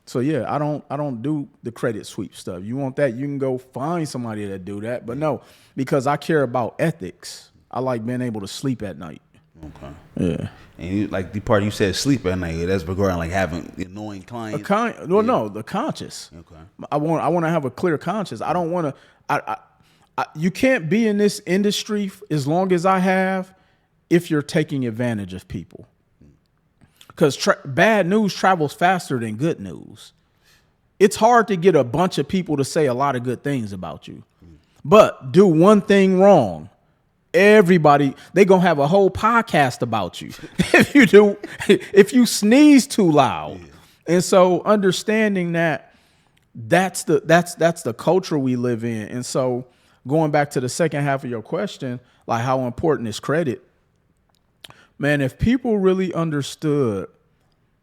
So yeah, I don't do the credit sweep stuff. You want that, you can go find somebody that do that. But no, because I care about ethics. I like being able to sleep at night. Okay. Yeah. And you, like the part you said, sleep at night. That's regarding like having annoying clients. No, the conscious. Okay. I want to have a clear conscience. I don't want to. You can't be in this industry as long as I have if you're taking advantage of people. Because bad news travels faster than good news. It's hard to get a bunch of people to say a lot of good things about you. But do one thing wrong, everybody, they going to have a whole podcast about you. if you sneeze too loud. Yeah. And so understanding that that's the culture we live in. And so going back to the second half of your question, like how important is credit? Man, if people really understood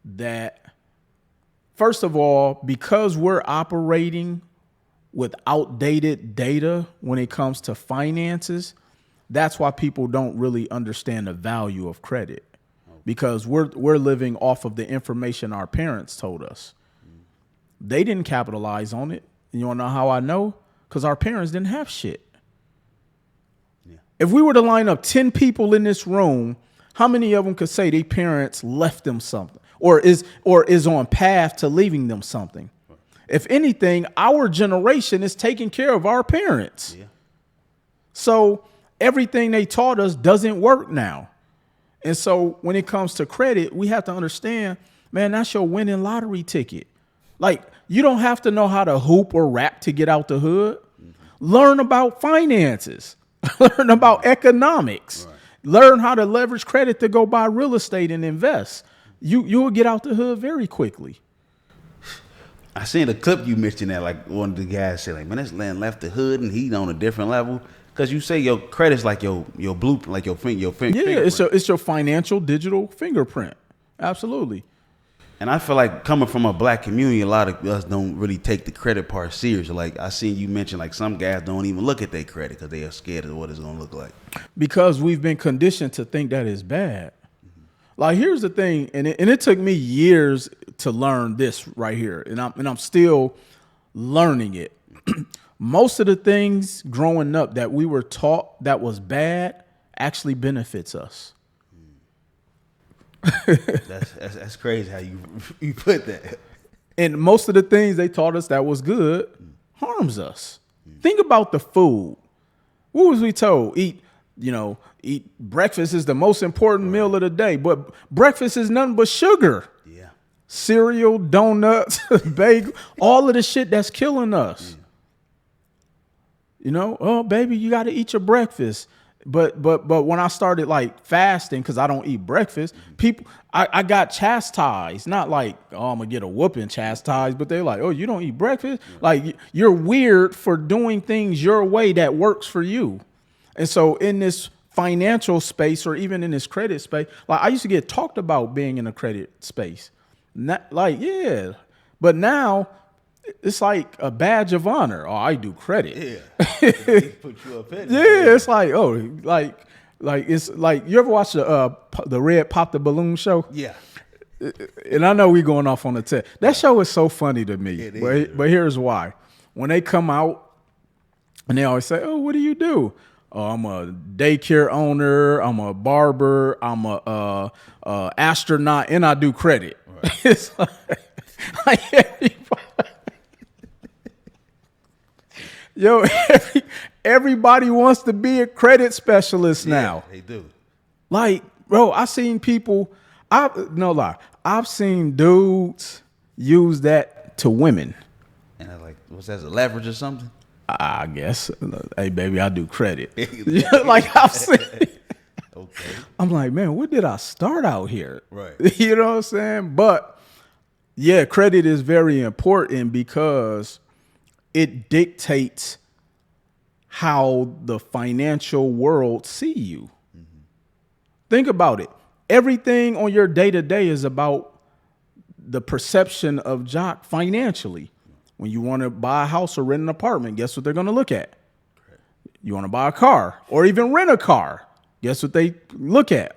that, first of all, because we're operating with outdated data when it comes to finances, that's why people don't really understand the value of credit, because we're living off of the information our parents told us. They didn't capitalize on it. And you want to know how I know? Because our parents didn't have shit. Yeah. If we were to line up 10 people in this room, how many of them could say their parents left them something or is on path to leaving them something? If anything, our generation is taking care of our parents. Yeah. So everything they taught us doesn't work now. And so when it comes to credit, we have to understand, man, that's your winning lottery ticket. Like, you don't have to know how to hoop or rap to get out the hood. Mm-hmm. Learn about finances. Learn about economics. Right. Learn how to leverage credit to go buy real estate and invest. You will get out the hood very quickly. I seen a clip you mentioned that, like, one of the guys said, like, man, this land left the hood and he on a different level. Because you say your credit's like your blueprint, like your fingerprint. Yeah, it's your financial digital fingerprint. Absolutely. And I feel like coming from a black community, a lot of us don't really take the credit part serious. Like, I seen you mention, like, some guys don't even look at their credit because they are scared of what it's going to look like. Because we've been conditioned to think that is bad. Mm-hmm. Like, here's the thing, and it took me years to learn this right here, and I'm still learning it. Most of the things growing up that we were taught that was bad actually benefits us. That's crazy how you put that. And most of the things they taught us that was good harms us. Think about the food. What was we told? Eat breakfast is the most important meal of the day, but breakfast is nothing but sugar. Yeah. Cereal, donuts, bagel, all of the shit that's killing us. Yeah. Oh baby, you got to eat your breakfast. But when I started like fasting, because I don't eat breakfast, I got chastised. Not like, oh, I'm gonna get a whooping chastised, but they're like, oh, you don't eat breakfast? Yeah. Like, you're weird for doing things your way that works for you. And so in this financial space or even in this credit space, like I used to get talked about being in a credit space. Not, like, yeah. But now it's like a badge of honor. Oh, I do credit. Yeah. They put you up in Yeah, it's like, oh, like it's like, you ever watch the Red Pop the Balloon show? Yeah. And I know we going off on the tip. That show is so funny to me. It is. But here's why. When they come out and they always say, oh, what do you do? Oh, I'm a daycare owner. I'm a barber. I'm a astronaut, and I do credit. Right. It's like everybody. Yo, everybody wants to be a credit specialist now. They do. Like, bro, I seen people. No lie, I've seen dudes use that to women. And I'm like, what's that, a leverage or something? I guess. Hey, baby, I do credit. Like, I've seen. Okay. I'm like, man, what did I start out here? Right. You know what I'm saying? But yeah, credit is very important because it dictates how the financial world see you. Mm-hmm. Think about it. Everything on your day-to-day is about the perception of Jock financially. When you want to buy a house or rent an apartment, guess what they're going to look at? You want to buy a car or even rent a car, guess what they look at?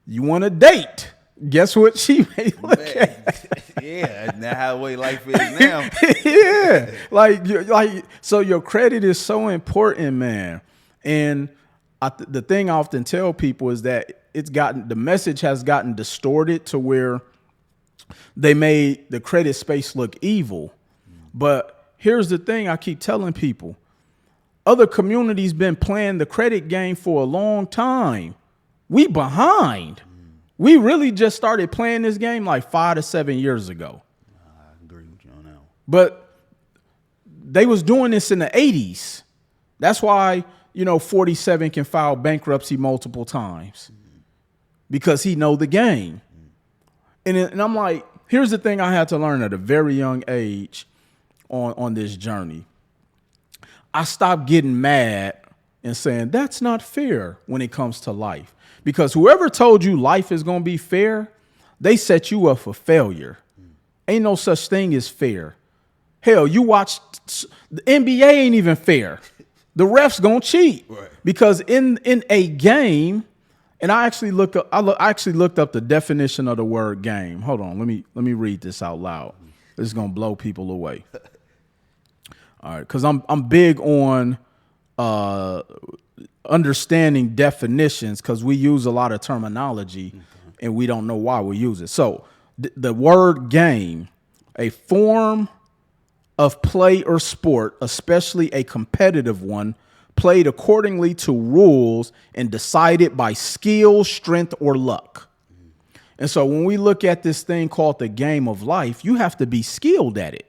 You want to date, guess what she may look at? Yeah, that's how the way life is now. Yeah, like so your credit is so important, man. And the thing I often tell people is that the message has gotten distorted to where they made the credit space look evil. But here's the thing I keep telling people. Other communities been playing the credit game for a long time. We behind. We really just started playing this game like 5 to 7 years ago. I agree with you on that one. But they was doing this in the 80s. That's why, 47 can file bankruptcy multiple times. Because he know the game. And I'm like, here's the thing I had to learn at a very young age on this journey. I stopped getting mad and saying, that's not fair when it comes to life. Because whoever told you life is going to be fair, they set you up for failure. Ain't no such thing as fair. Hell, you watch the NBA ain't even fair. The refs going to cheat. Right. Because in a game, and I actually looked up the definition of the word game. Hold on, let me read this out loud. This is gonna blow people away. All right, because I'm big on understanding definitions because we use a lot of terminology and we don't know why we use it. So the word game, a form of play or sport, especially a competitive one, played accordingly to rules and decided by skill, strength, or luck. And so when we look at this thing called the game of life, you have to be skilled at it.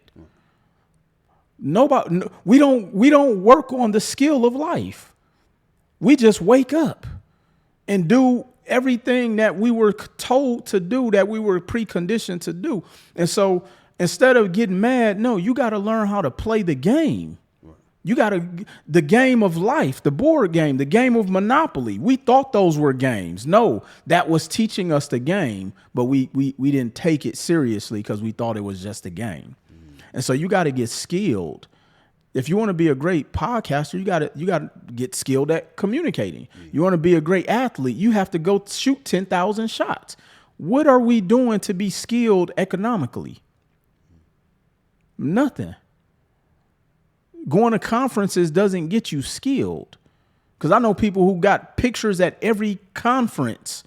We don't work on the skill of life. We just wake up and do everything that we were told to do, that we were preconditioned to do. And so instead of getting mad, no, you got to learn how to play the game. You got the game of life, the board game, the game of Monopoly. We thought those were games. No, that was teaching us the game, but we didn't take it seriously because we thought it was just a game. And so you got to get skilled. If you want to be a great podcaster, you got to get skilled at communicating. You want to be a great athlete, you have to go shoot 10,000 shots. What are we doing to be skilled economically? Nothing. Going to conferences doesn't get you skilled. Because I know people who got pictures at every conference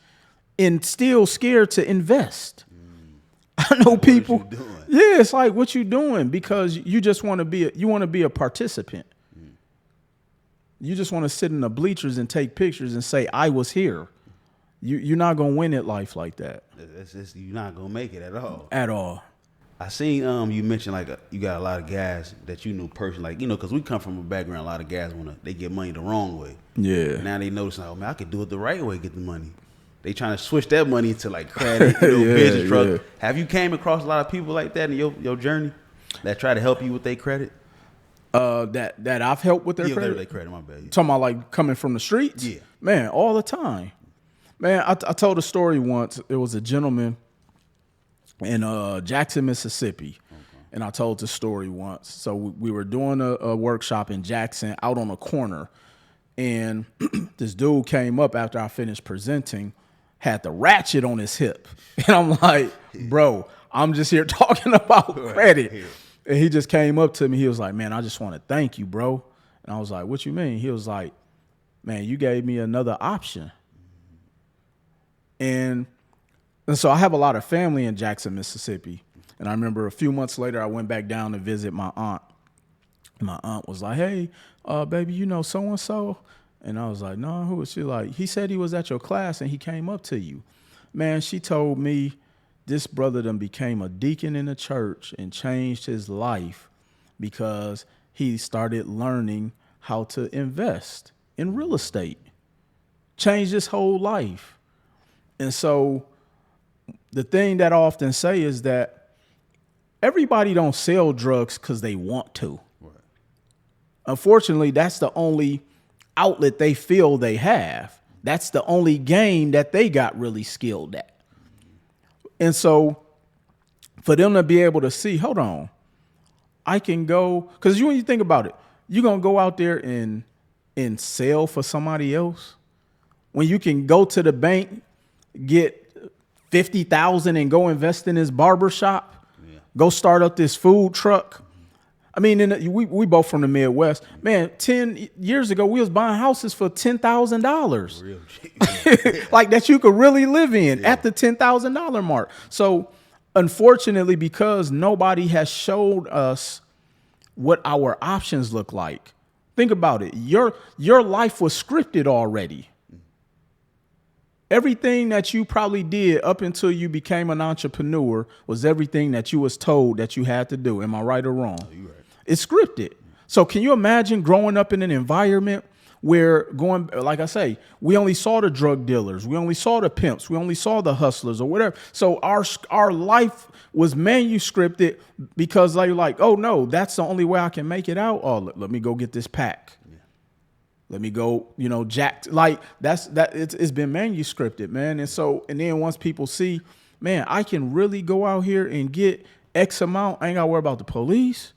and still scared to invest. I know people. What you doing? Yeah, it's like, what you doing? Because you just want to be a participant. You just want to sit in the bleachers and take pictures and say, I was here. You're not going to win at life like that. You're not going to make it at all. At all. I seen you mentioned like you got a lot of guys that you knew personally, like, because we come from a background, a lot of guys they get money the wrong way. Yeah. Now they notice, oh man, I could do it the right way, get the money. They trying to switch that money into like credit, business truck. Yeah. Have you came across a lot of people like that in your journey that try to help you with their credit? That I've helped with their credit. Their credit, my bad. Talking about like coming from the streets. Yeah. Man, all the time. Man, I told a story once. There was a gentleman in Jackson, Mississippi. And I told the story once. So we were doing a workshop in Jackson out on a corner. And this dude came up after I finished presenting, had the ratchet on his hip. And I'm like, bro, I'm just here talking about credit. And he just came up to me. He was like, man, I just want to thank you, bro. And I was like, what you mean? He was like, man, you gave me another option. And so I have a lot of family in Jackson, Mississippi. And I remember a few months later, I went back down to visit my aunt. And my aunt was like, hey, baby, you know so-and-so? And I was like, no, who was she? Like, he said he was at your class and he came up to you. Man, she told me this brother done became a deacon in the church and changed his life because he started learning how to invest in real estate. Changed his whole life. And so the thing that I often say is that everybody don't sell drugs because they want to. Right. Unfortunately, that's the only outlet they feel they have. That's the only game that they got really skilled at. And so for them to be able to see, hold on, I can go, because when you think about it, you're going to go out there and sell for somebody else when you can go to the bank, get $50,000 and go invest in this barber shop. Go start up this food truck. I mean, we both from the Midwest. Man, 10 years ago, we was buying houses for $10,000. Like that you could really live in at the $10,000 mark. So unfortunately, because nobody has showed us what our options look like, think about it. Your life was scripted already. Everything that you probably did up until you became an entrepreneur was everything that you was told that you had to do. Am I right or wrong? You're right. It's scripted. So can you imagine growing up in an environment where like I say, we only saw the drug dealers, we only saw the pimps, we only saw the hustlers or whatever. So our life was manuscripted because they're like, oh no, that's the only way I can make it out. Oh, let me go get this pack. Let me go, jack. Like it's been manuscripted, man. And then once people see, man, I can really go out here and get X amount. I ain't got to worry about the police.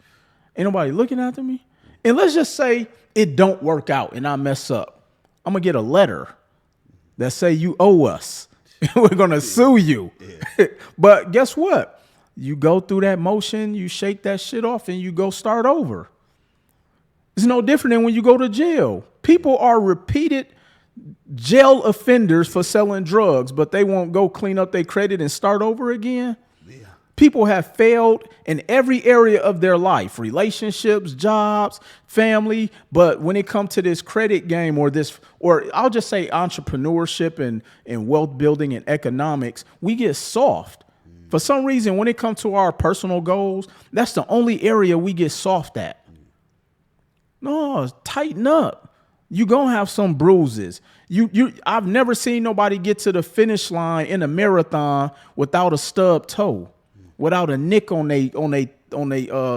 Ain't nobody looking after me. And let's just say it don't work out and I mess up. I'm going to get a letter that say you owe us. We're going to sue you. Yeah. But guess what? You go through that motion, you shake that shit off and you go start over. It's no different than when you go to jail. People are repeated jail offenders for selling drugs, but they won't go clean up their credit and start over again. Yeah. People have failed in every area of their life, relationships, jobs, family. But when it comes to this credit game or I'll just say entrepreneurship and wealth building and economics, we get soft. For some reason, when it comes to our personal goals, that's the only area we get soft at. No, tighten up. You're going to have some bruises. I've never seen nobody get to the finish line in a marathon without a stub toe, without a nick on they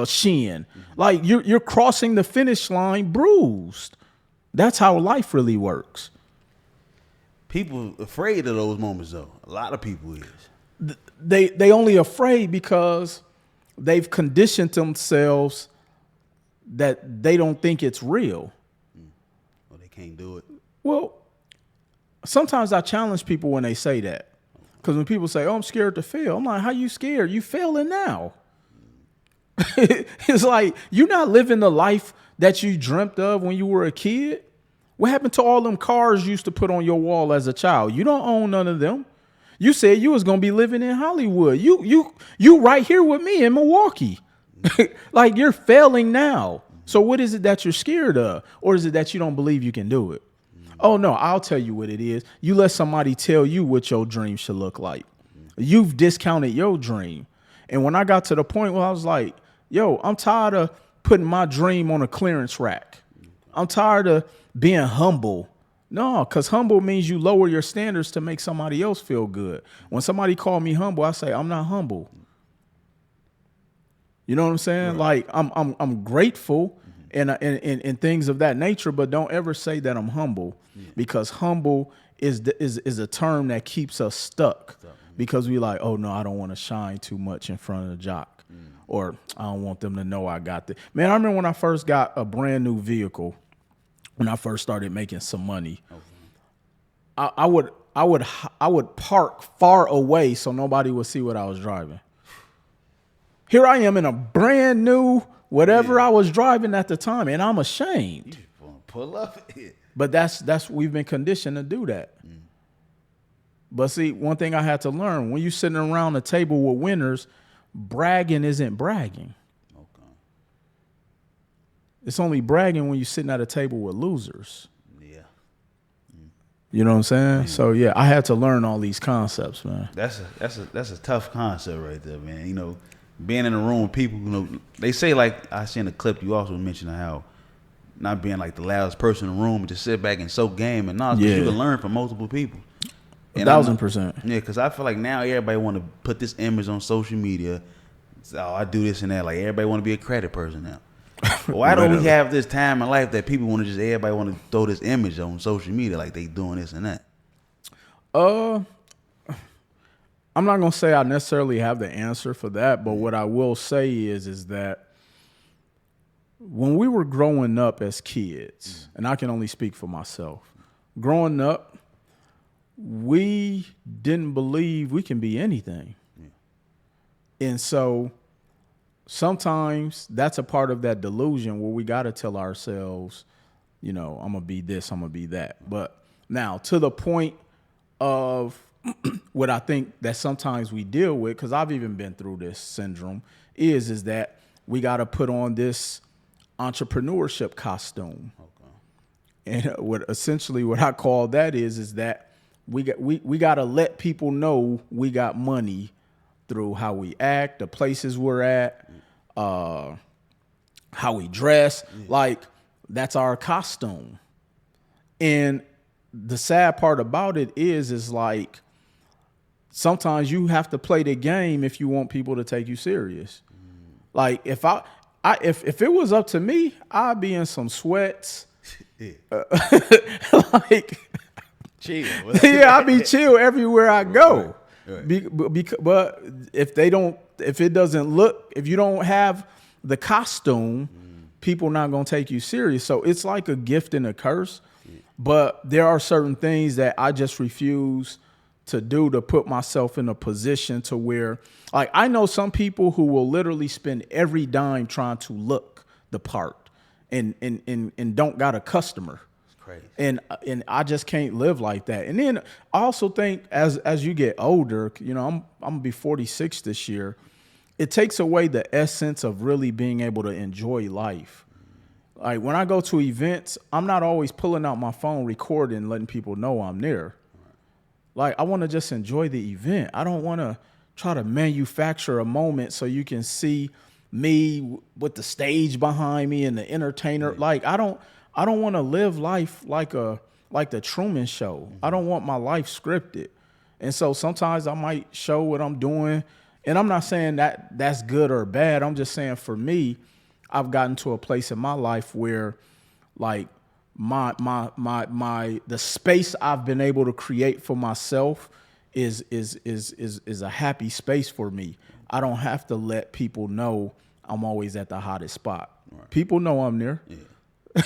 shin. Like you're crossing the finish line bruised. That's how life really works. People afraid of those moments though. A lot of people is. They only afraid because they've conditioned themselves that they don't think it's real. Well, they can't do it. Well, sometimes I challenge people when they say that. Because when people say, oh, I'm scared to fail. I'm like, how you scared? You failing now. It's like, you're not living the life that you dreamt of when you were a kid. What happened to all them cars you used to put on your wall as a child? You don't own none of them. You said you was going to be living in Hollywood. You right here with me in Milwaukee. Like you're failing now. So what is it that you're scared of? Or is it that you don't believe you can do it? Oh, no, I'll tell you what it is. You let somebody tell you what your dream should look like. You've discounted your dream. And when I got to the point where I was like, yo, I'm tired of putting my dream on a clearance rack. I'm tired of being humble. No, because humble means you lower your standards to make somebody else feel good. When somebody call me humble, I say, I'm not humble. You know what I'm saying? Right. Like I'm grateful and things of that nature. But don't ever say that I'm humble, because humble is a term that keeps us stuck, because we like, oh no, I don't want to shine too much in front of the jock, or I don't want them to know I got this. Man, I remember when I first got a brand new vehicle, when I first started making some money, I would park far away so nobody would see what I was driving. Here I am in a brand new whatever I was driving at the time, and I'm ashamed. You want to pull up it. But that's we've been conditioned to do that. But see, one thing I had to learn, when you're sitting around a table with winners, bragging isn't bragging. Okay. It's only bragging when you're sitting at a table with losers. Yeah. You know what I'm saying? So yeah, I had to learn all these concepts, man. That's a tough concept right there, man. You know, being in a room with people, you know, they say, like, I seen a clip you also mentioned how not being like the loudest person in the room, but just sit back and soak game and knowledge, because you can learn from multiple people. 1,000%. Yeah, because I feel like now everybody want to put this image on social media. So, I do this and that. Like, everybody want to be a credit person now. Why don't we have this time in life that people want to just, everybody want to throw this image on social media like they doing this and that? I'm not gonna say I necessarily have the answer for that, but what I will say is that when we were growing up as kids, and I can only speak for myself, growing up, we didn't believe we can be anything. And so sometimes that's a part of that delusion where we got to tell ourselves, you know, I'm going to be this, I'm going to be that. But now to the point of what I think that sometimes we deal with, because I've even been through this syndrome, is that we got to put on this entrepreneurship costume. Okay. And what I call that is that we got to let people know we got money through how we act, the places we're at, how we dress. Like, that's our costume. And the sad part about it is like, sometimes you have to play the game if you want people to take you serious. Like, if if it was up to me, I'd be in some sweats. Like, chill. Yeah, I'd be chill everywhere I go. Right. But if you don't have the costume, people not gonna take you serious. So it's like a gift and a curse. But there are certain things that I just refuse to do to put myself in a position to where, like, I know some people who will literally spend every dime trying to look the part and don't got a customer. It's crazy. And I just can't live like that. And then I also think as you get older, you know, I'm gonna be 46 this year. It takes away the essence of really being able to enjoy life. Like, when I go to events, I'm not always pulling out my phone, recording, letting people know I'm there. Like, I want to just enjoy the event. I don't want to try to manufacture a moment so you can see me with the stage behind me and the entertainer. Like, I don't want to live life like the Truman Show. I don't want my life scripted. And so sometimes I might show what I'm doing, and I'm not saying that that's good or bad. I'm just saying, for me, I've gotten to a place in my life where, like, the space I've been able to create for myself is a happy space for me. I don't have to let people know I'm always at the hottest spot. Right. People know I'm there. Yeah.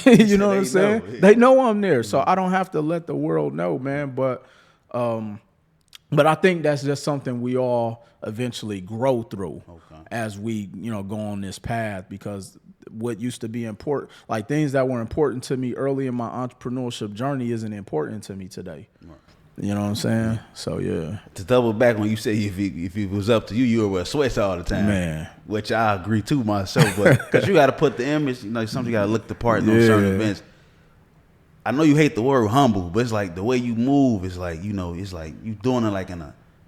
You know what I'm saying? Yeah. They know I'm there, so I don't have to let the world know, man. But I think that's just something we all eventually grow through as we, you know, go on this path, because what used to be important, like things that were important to me early in my entrepreneurship journey, isn't important to me today. Right. You know what I'm saying? So, yeah. To double back when you say if it was up to you, you would wear sweats all the time. Man. Which I agree to myself, but because you got to put the image, you know, something you got to look the part in those certain events. I know you hate the word humble, but it's like the way you move is like, you know, it's like you doing it like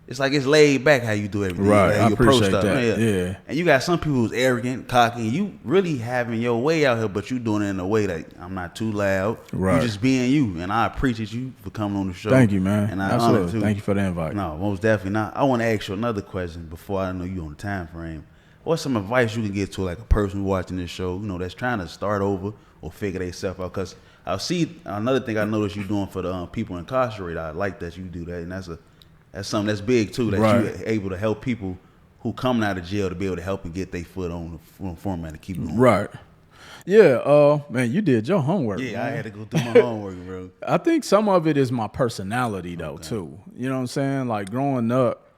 it's like it's laid back how you do everything. Right, how you appreciate that. Yeah. And you got some people who's arrogant, cocky, and you really having your way out here, but you doing it in a way that I'm not too loud. Right. You just being you, and I appreciate you for coming on the show. Thank you, man. And I honor you. Thank you for the invite. No, most definitely not. I want to ask you another question before I know you on the time frame. what's some advice you can get to like a person watching this show, that's trying to start over or figure themselves out? Because I see another thing I noticed you doing for the people incarcerated. I like that you do that, and that's something that's big too. That you're able to help people who coming out of jail to be able to help and get their foot on the format and keep going. Right. Yeah. Man, you did your homework. Yeah, man. I had to go through my homework, bro. I think some of it is my personality though too. You know what I'm saying? Like growing up,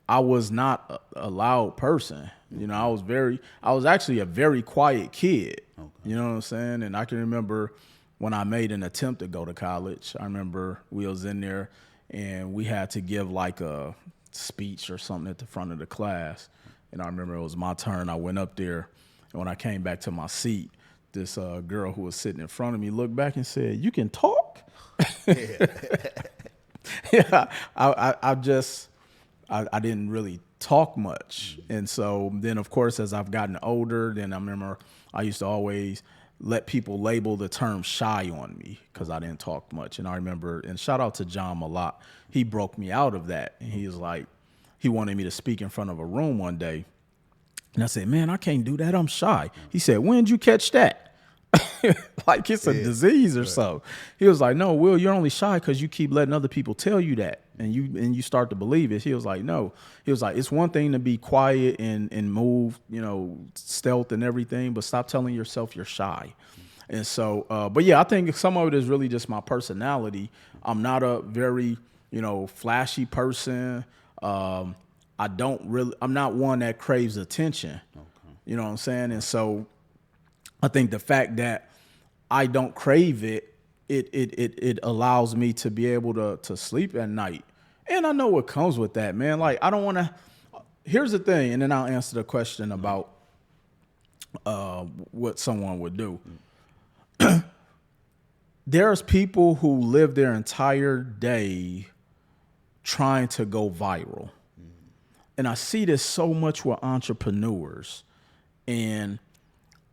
I was not a loud person. I was actually a very quiet kid. Okay. You know what I'm saying? And I can remember when I made an attempt to go to college. I remember we was in there and we had to give like a speech or something at the front of the class. And I remember it was my turn. I went up there, and when I came back to my seat, this girl who was sitting in front of me looked back and said, "You can talk?" Yeah, I didn't really talk much. And so then, of course, as I've gotten older, then I remember I used to always let people label the term shy on me because I didn't talk much. And I remember, and shout out to John Malott, he broke me out of that. And he was like, he wanted me to speak in front of a room one day. And I said, "Man, I can't do that. I'm shy." He said, "When did you catch that?" Like it's a disease or so. He was like, "No, Will, you're only shy because you keep letting other people tell you that, and you start to believe it." He was like, "No." He was like, "It's one thing to be quiet and move, stealth and everything, but stop telling yourself you're shy." And so, but yeah, I think some of it is really just my personality. I'm not a very, flashy person. I'm not one that craves attention. Okay. You know what I'm saying? And so I think the fact that I don't crave it, it allows me to be able to sleep at night. And I know what comes with that, man. Like, I don't want to, here's the thing, and then I'll answer the question about what someone would do. There's people who live their entire day trying to go viral. And I see this so much with entrepreneurs. And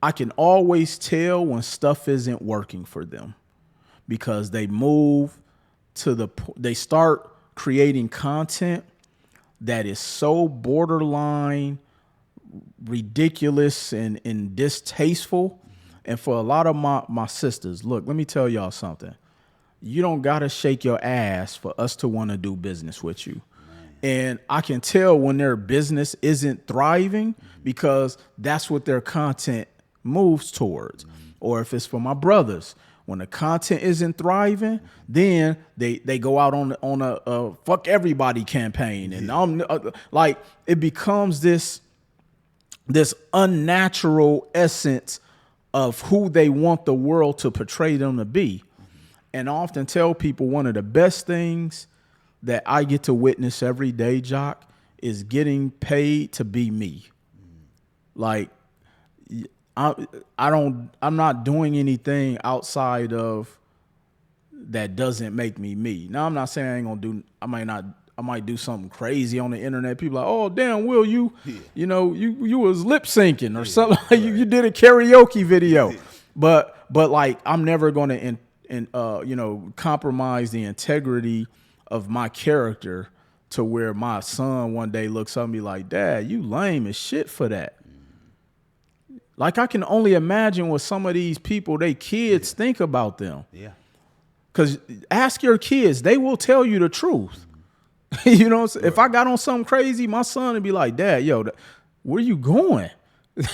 I can always tell when stuff isn't working for them because they start creating content that is so borderline ridiculous and distasteful. And for a lot of my sisters, look, let me tell y'all something. You don't got to shake your ass for us to want to do business with you. And I can tell when their business isn't thriving because that's what their content moves towards. Or if it's for my brothers, when the content isn't thriving, then they go out on a fuck everybody campaign. And I'm like, it becomes this unnatural essence of who they want the world to portray them to be. And I often tell people one of the best things that I get to witness every day, Jock, is getting paid to be me. Like, I'm not doing anything outside of that doesn't make me me. Now, I'm not saying I ain't gonna do, I might do something crazy on the internet. People are like, "Oh, damn, Will, you was lip syncing or something. Like you did a karaoke video." But like, I'm never gonna compromise the integrity of my character to where my son one day looks up and be like, "Dad, you lame as shit for that." Like, I can only imagine what some of these people, they kids think about them. Yeah. Because ask your kids, they will tell you the truth. You know what I'm saying? Right. If I got on something crazy, my son would be like, "Dad, yo, where you going?" You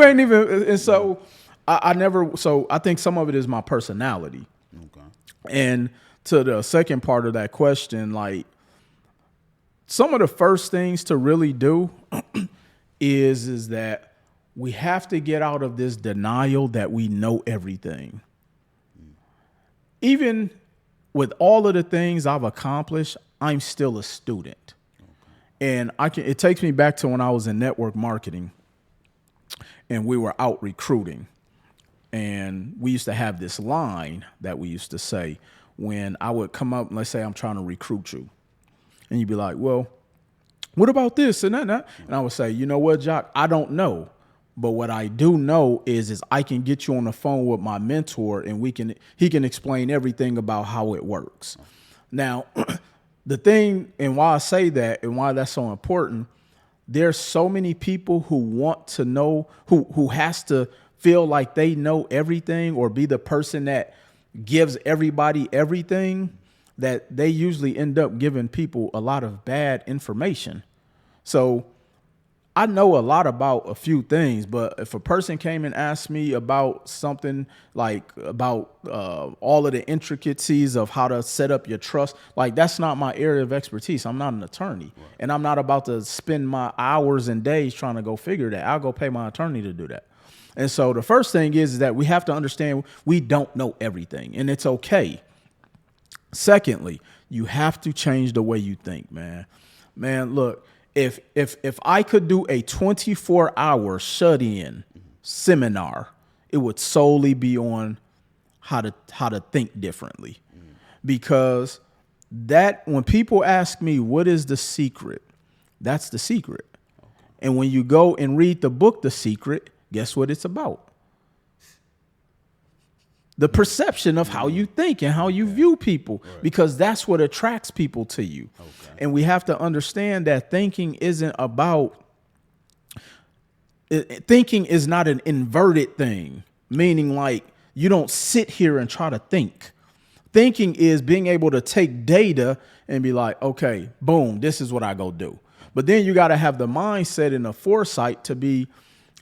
ain't even, and so I think some of it is my personality. Okay. And to the second part of that question, like, some of the first things to really do is that we have to get out of this denial that we know everything. Even with all of the things I've accomplished, I'm still a student. Okay. And it takes me back to when I was in network marketing and we were out recruiting. And we used to have this line that we used to say when I would come up and let's say I'm trying to recruit you. And you'd be like, "Well, what about this and that?" And I would say, "You know what, Jock? I don't know. But what I do know is I can get you on the phone with my mentor and he can explain everything about how it works." Now, the thing and why I say that and why that's so important, there's so many people who want to know, who has to feel like they know everything or be the person that gives everybody everything, that they usually end up giving people a lot of bad information. So I know a lot about a few things, but if a person came and asked me about something like about all of the intricacies of how to set up your trust, like that's not my area of expertise. I'm not an attorney, and I'm not about to spend my hours and days trying to go figure that. I'll go pay my attorney to do that. And so the first thing is that we have to understand we don't know everything, and it's okay. Secondly, you have to change the way you think, man. Man, look. If I could do a 24-hour shut-in seminar, it would solely be on how to think differently. Because that when people ask me what is the secret, that's the secret. And when you go and read the book The Secret, guess what it's about? The perception of how you think and how you view people, because that's what attracts people to you. And we have to understand that thinking is not an inverted thing, meaning like you don't sit here and try to think. Thinking is being able to take data and be like, okay, boom, this is what I go do. But then you got to have the mindset and the foresight to be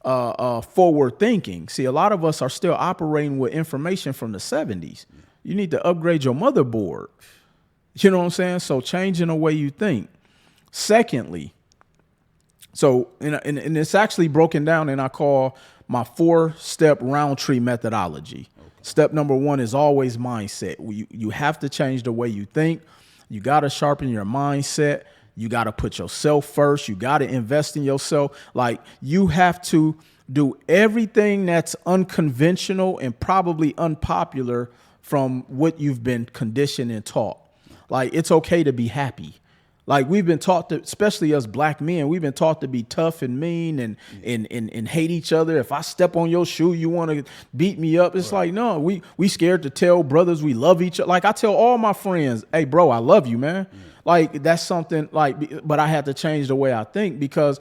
forward thinking. See, a lot of us are still operating with information from the 70s. You need to upgrade your motherboard. You know what I'm saying? So changing the way you think. Secondly, so and it's actually broken down and I call my 4-step round tree methodology. Okay. Step number 1 is always mindset. You have to change the way you think. You got to sharpen your mindset. You got to put yourself first. You got to invest in yourself. Like you have to do everything that's unconventional and probably unpopular from what you've been conditioned and taught. Like it's okay to be happy. Like we've been taught to, especially us black men, we've been taught to be tough and mean and hate each other. If I step on your shoe, you want to beat me up. It's like, no, we scared to tell brothers we love each other. Like I tell all my friends, hey, bro, I love you, man. Like that's something like, but I had to change the way I think, because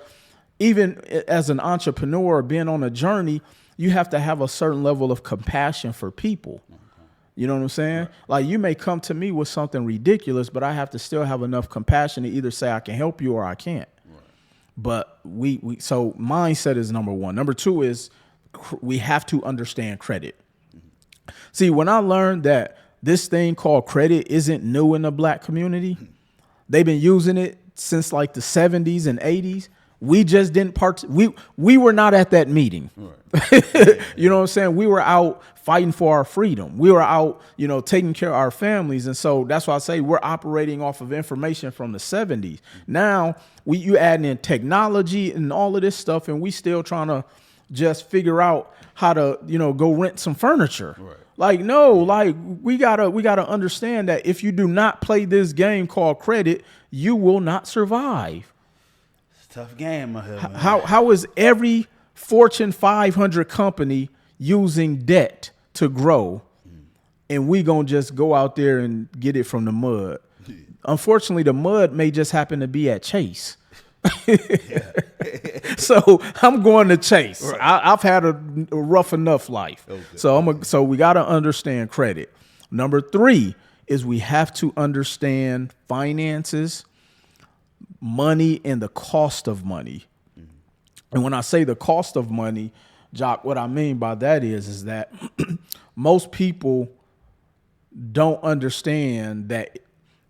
even as an entrepreneur being on a journey, you have to have a certain level of compassion for people. You know what I'm saying? Right. Like you may come to me with something ridiculous, but I have to still have enough compassion to either say I can help you or I can't. Right. But so mindset is number 1. Number 2 is we have to understand credit. Mm-hmm. See, when I learned that this thing called credit isn't new in the black community, they've been using it since like the 70s and 80s. We just didn't we were not at that meeting. Right. You know what I'm saying? We were out fighting for our freedom. We were out, taking care of our families. And so that's why I say we're operating off of information from the 70s. Now you add in technology and all of this stuff, and we still trying to just figure out how to, go rent some furniture. Right. Like, no, like we gotta understand that if you do not play this game called credit, you will not survive. Tough game, my head. How is every Fortune 500 company using debt to grow, and we gonna just go out there and get it from the mud? Unfortunately, the mud may just happen to be at Chase. So I'm going to Chase. Right. I've had a rough enough life. Okay. So we got to understand credit. Number 3 is we have to understand finances, money, and the cost of money. Mm-hmm. And when I say the cost of money, Jock, what I mean by that is that most people don't understand that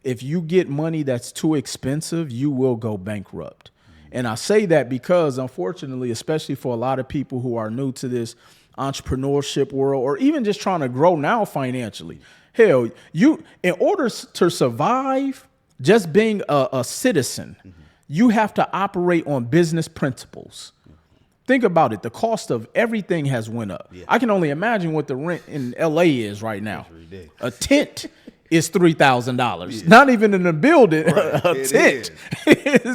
if you get money that's too expensive, you will go bankrupt. Mm-hmm. And I say that because, unfortunately, especially for a lot of people who are new to this entrepreneurship world, or even just trying to grow now financially, hell, in order to survive, just being a citizen, mm-hmm. you have to operate on business principles. Mm-hmm. Think about it. The cost of everything has went up. Yeah. I can only imagine what the rent in LA is right now. A tent is $3,000. Yeah. Not even in a building, right. A tent.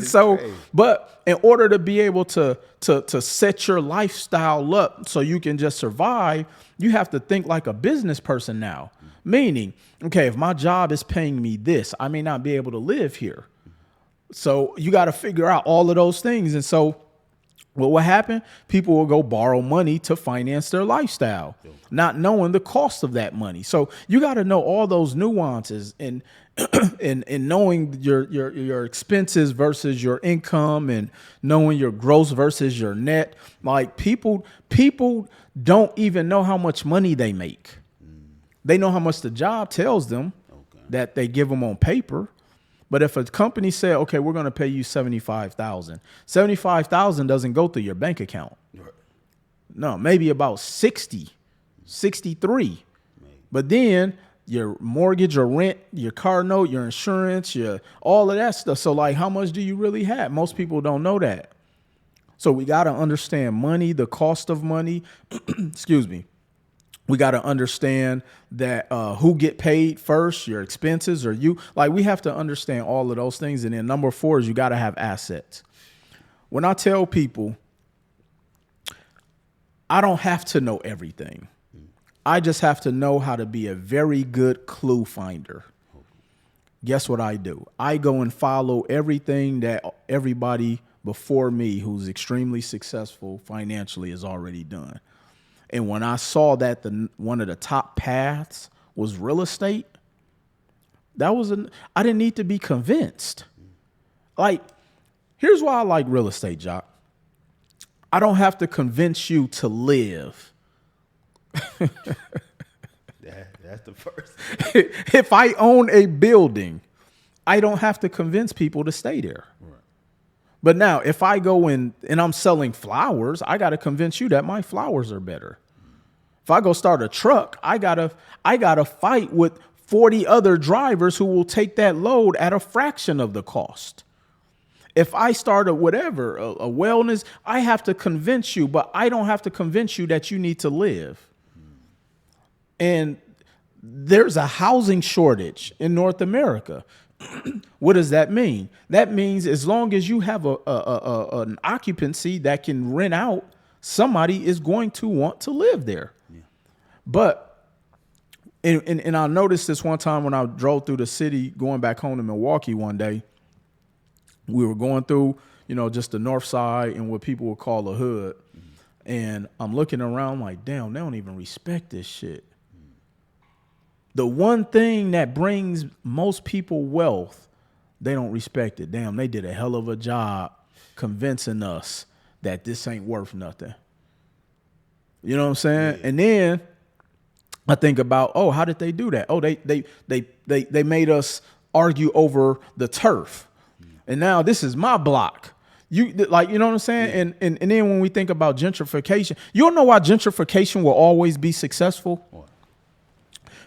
So, crazy. But in order to be able to set your lifestyle up so you can just survive, you have to think like a business person now. Meaning, okay, if my job is paying me this, I may not be able to live here. So you got to figure out all of those things. And so what will happen? People will go borrow money to finance their lifestyle, not knowing the cost of that money. So you got to know all those nuances and and knowing your expenses versus your income, and knowing your gross versus your net. Like people don't even know how much money they make. They know how much the job tells them that they give them on paper. But if a company said, okay, we're going to pay you $75,000, $75,000 doesn't go through your bank account. Right. No, maybe about 60, 63. Maybe. But then your mortgage or rent, your car note, your insurance, all of that stuff. So like, how much do you really have? Most people don't know that. So we got to understand money, the cost of money. Excuse me. We got to understand that who get paid first, your expenses or you. Like, we have to understand all of those things. And then number 4 is you got to have assets. When I tell people, I don't have to know everything. I just have to know how to be a very good clue finder. Guess what I do? I go and follow everything that everybody before me who's extremely successful financially has already done. And when I saw that one of the top paths was real estate, I didn't need to be convinced. Like, here's why I like real estate, Jock. I don't have to convince you to live. That's the first. If I own a building, I don't have to convince people to stay there. Right. But now, if I go in and I'm selling flowers, I got to convince you that my flowers are better. If I go start a truck, I gotta fight with 40 other drivers who will take that load at a fraction of the cost. If I start a wellness, I have to convince you, but I don't have to convince you that you need to live. And there's a housing shortage in North America. What does that mean? That means as long as you have an occupancy that can rent out, somebody is going to want to live there. Yeah. But, and I noticed this one time when I drove through the city going back home to Milwaukee one day. We were going through, just the north side and what people would call the hood. Mm-hmm. And I'm looking around like, damn, they don't even respect this shit. Mm-hmm. The one thing that brings most people wealth, they don't respect it. Damn, they did a hell of a job convincing us that this ain't worth nothing. You know what I'm saying? Yeah. And then I think about, how did they do that? Oh, they made us argue over the turf. And now this is my block. You know what I'm saying? Yeah. And then when we think about gentrification, you don't know why gentrification will always be successful? What?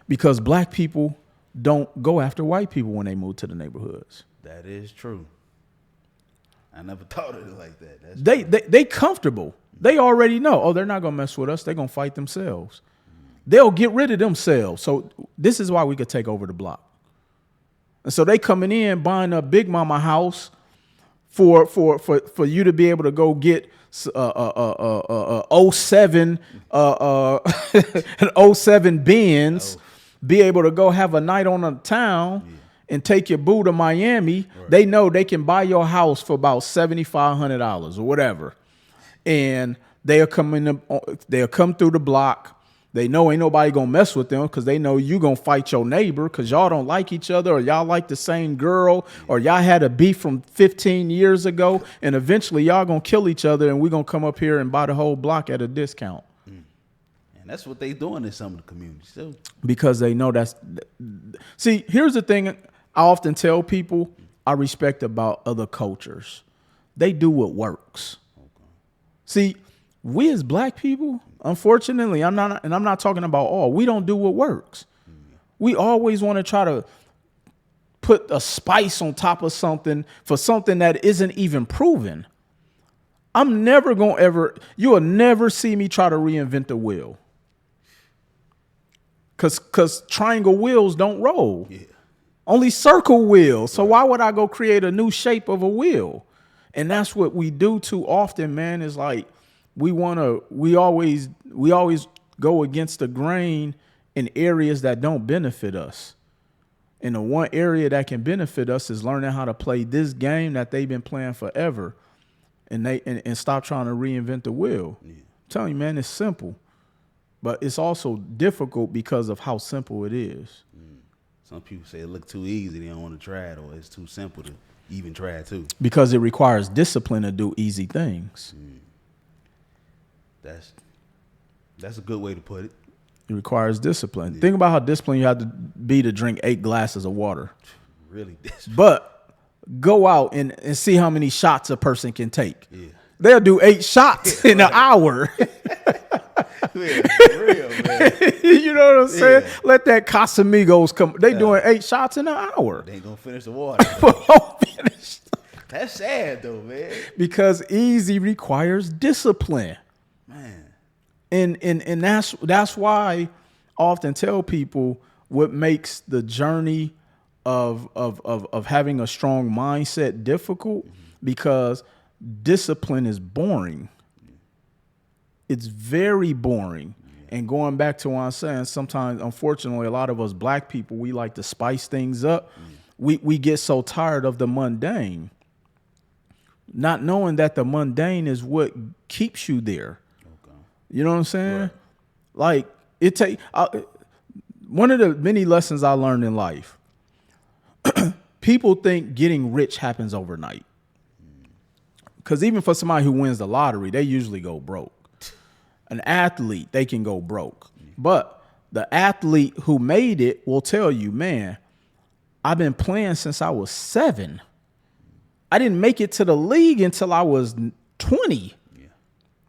Because black people don't go after white people when they move to the neighborhoods. That is true. I never thought of it like that. They comfortable. They already know, they're not going to mess with us. They're going to fight themselves. They'll get rid of themselves. So this is why we could take over the block. And so they coming in buying a Big Mama house for you to be able to go get 07 an 07 Benz, be able to go have a night on a town and take your boo to Miami. Right. They know they can buy your house for about $7,500 or whatever, and they'll come through the block. They know ain't nobody gonna mess with them because they know you gonna fight your neighbor because y'all don't like each other, or y'all like the same girl, or y'all had a beef from 15 years ago, and eventually y'all gonna kill each other, and we gonna come up here and buy the whole block at a discount. And that's what they doing in some of the communities too. Because they know that's. See, here's the thing I often tell people I respect about other cultures. They do what works. Okay. See, we as black people, unfortunately, I'm not talking about all. We don't do what works. Mm-hmm. We always want to try to put a spice on top of something for something that isn't even proven. I'm never going to you will never see me try to reinvent the wheel. Because triangle wheels don't roll. Yeah. Only circle wheels. So why would I go create a new shape of a wheel? And that's what we do too often, man, is like, we always go against the grain in areas that don't benefit us. And the one area that can benefit us is learning how to play this game that they've been playing forever, and stop trying to reinvent the wheel. Yeah. I'm telling you, man, it's simple, but it's also difficult because of how simple it is. Some people say it look too easy, they don't want to try it, or it's too simple to even try it too. Because it requires discipline to do easy things. That's a good way to put it. It requires discipline. Yeah. Think about how disciplined you have to be to drink 8 glasses of water. Really disciplined. But go out and see how many shots a person can take. Yeah. They'll do 8 shots in an hour. Yeah, for real, man. You know what I'm saying? Yeah. Let that Casamigos come. They doing 8 shots in an hour. They ain't gonna finish the water. That's sad though, man. Because easy requires discipline. Man. And that's why I often tell people what makes the journey of having a strong mindset difficult, because discipline is boring. It's very boring. And going back to what I'm saying, sometimes, unfortunately, a lot of us black people, we like to spice things up. We get so tired of the mundane, not knowing that the mundane is what keeps you there. You know what I'm saying? Right. Like one of the many lessons I learned in life. People think getting rich happens overnight. Because even for somebody who wins the lottery, they usually go broke. An athlete, they can go broke. But the athlete who made it will tell you, man, I've been playing since I was 7. I didn't make it to the league until I was 20.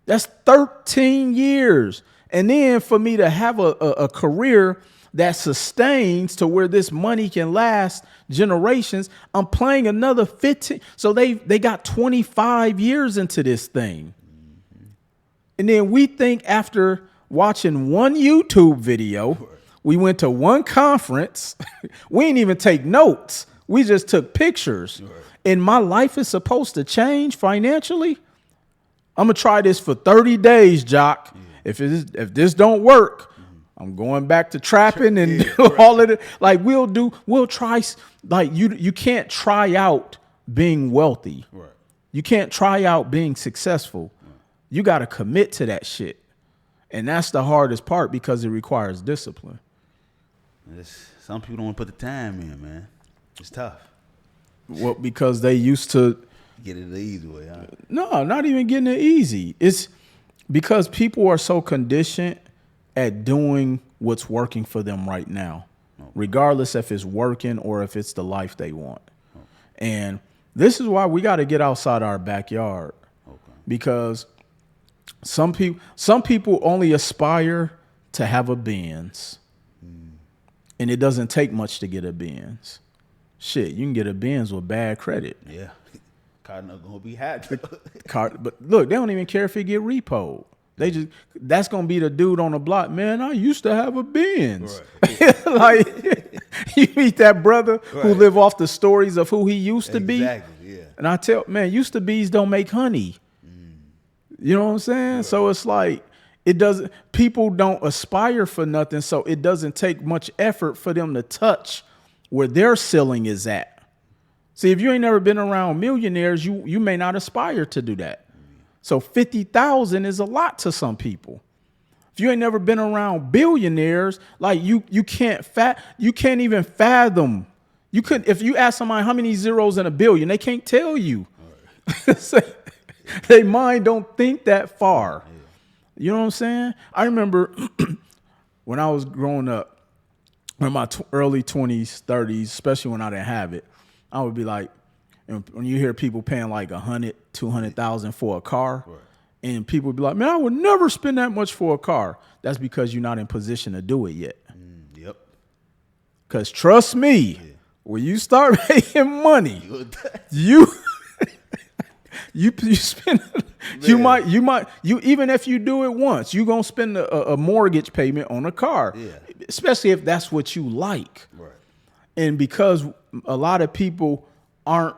That's 13 years. And then for me to have a career that sustains to where this money can last generations, I'm playing another 15. So they got 25 years into this thing. And then we think after watching one YouTube video, we went to one conference, we didn't even take notes. We just took pictures. And my life is supposed to change financially. I'm gonna try this for 30 days, Jock. If this don't work, I'm going back to trapping and all of it. Like we'll try. Like you can't try out being wealthy. Right. You can't try out being successful. Right. You got to commit to that shit, and that's the hardest part because it requires discipline. Some people don't want to put the time in, man. It's tough. Well, because they used to. Get it the easy way, huh? No, not even getting it easy. It's because people are so conditioned at doing what's working for them right now, regardless if it's working or if it's the life they want. And this is why we got to get outside our backyard, because some people only aspire to have a Benz, and it doesn't take much to get a Benz. Shit, you can get a Benz with bad credit. Yeah. Car not gonna be hot. But look, they don't even care if it get repoed. That's gonna be the dude on the block. Man, I used to have a Benz. Right. Like you meet that brother who live off the stories of who he used to be. Exactly. Yeah. And I tell, man, used to be's don't make honey. You know what I'm saying? Right. So it's like people don't aspire for nothing. So it doesn't take much effort for them to touch where their ceiling is at. See, if you ain't never been around millionaires, you may not aspire to do that. So 50,000 is a lot to some people. If you ain't never been around billionaires, like you can't even fathom. You could, if you ask somebody how many zeros in a billion, they can't tell you. Right. Their mind don't think that far. Yeah. You know what I'm saying? I remember when I was growing up, in my early 20s, 30s, especially when I didn't have it, I would be like, when you hear people paying like $100,000, $200,000 for a car, right. And people would be like, man, I would never spend that much for a car. That's because you're not in position to do it yet. Yep. Because trust me, when you start making money, you spend, you even if you do it once, you're going to spend a mortgage payment on a car, especially if that's what you like. Right. And because a lot of people aren't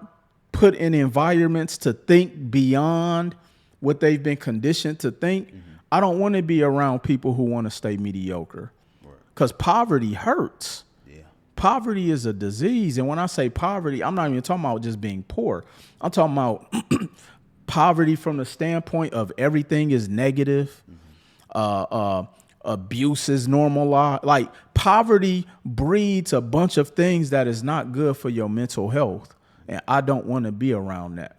put in environments to think beyond what they've been conditioned to think, I don't want to be around people who want to stay mediocre. Because poverty hurts. Yeah. poverty is a disease. And when I say poverty, I'm not even talking about just being poor. I'm talking about poverty from the standpoint of everything is negative. Abuse is normalized. Like poverty breeds a bunch of things that is not good for your mental health. And I don't want to be around that.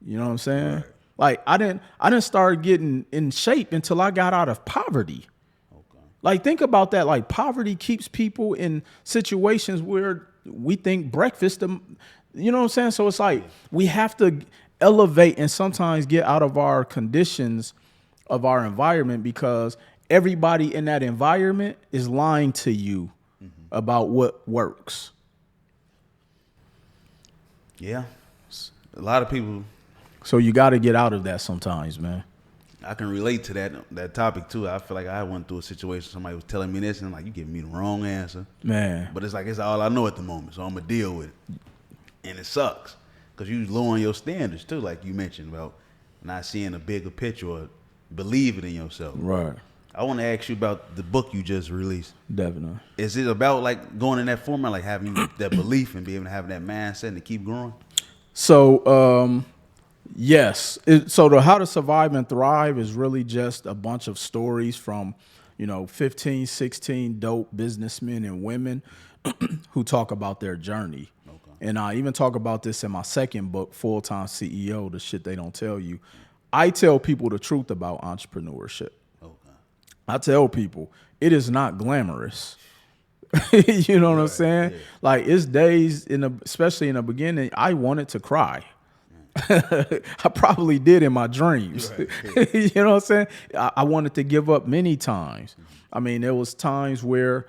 You know what I'm saying? Right. Like I didn't start getting in shape until I got out of poverty. Okay. Like think about that. Like poverty keeps people in situations where we think breakfast, you know what I'm saying? So it's like we have to elevate and sometimes get out of our conditions of our environment because everybody in that environment is lying to you about what works. Yeah. A lot of people. So you got to get out of that sometimes, man. I can relate to that topic too. I feel like I went through a situation, somebody was telling me this and I'm like, you giving me the wrong answer. Man. But it's like, it's all I know at the moment. So I'm going to deal with it. And it sucks because you lowering your standards too, like you mentioned about not seeing a bigger picture or believing in yourself. Right. I want to ask you about the book you just released. Definitely. Is it about like going in that format, like having that belief and being able to have that mindset and to keep growing? So, yes. So the How to Survive and Thrive is really just a bunch of stories from, 15, 16 dope businessmen and women who talk about their journey. Okay. And I even talk about this in my second book, Full-Time CEO, The Shit They Don't Tell You. I tell people the truth about entrepreneurship. I tell people it is not glamorous. You know what I'm saying? Yeah. Like it's days especially in the beginning, I wanted to cry. I probably did in my dreams. Right. You know what I'm saying? I wanted to give up many times. I mean, there was times where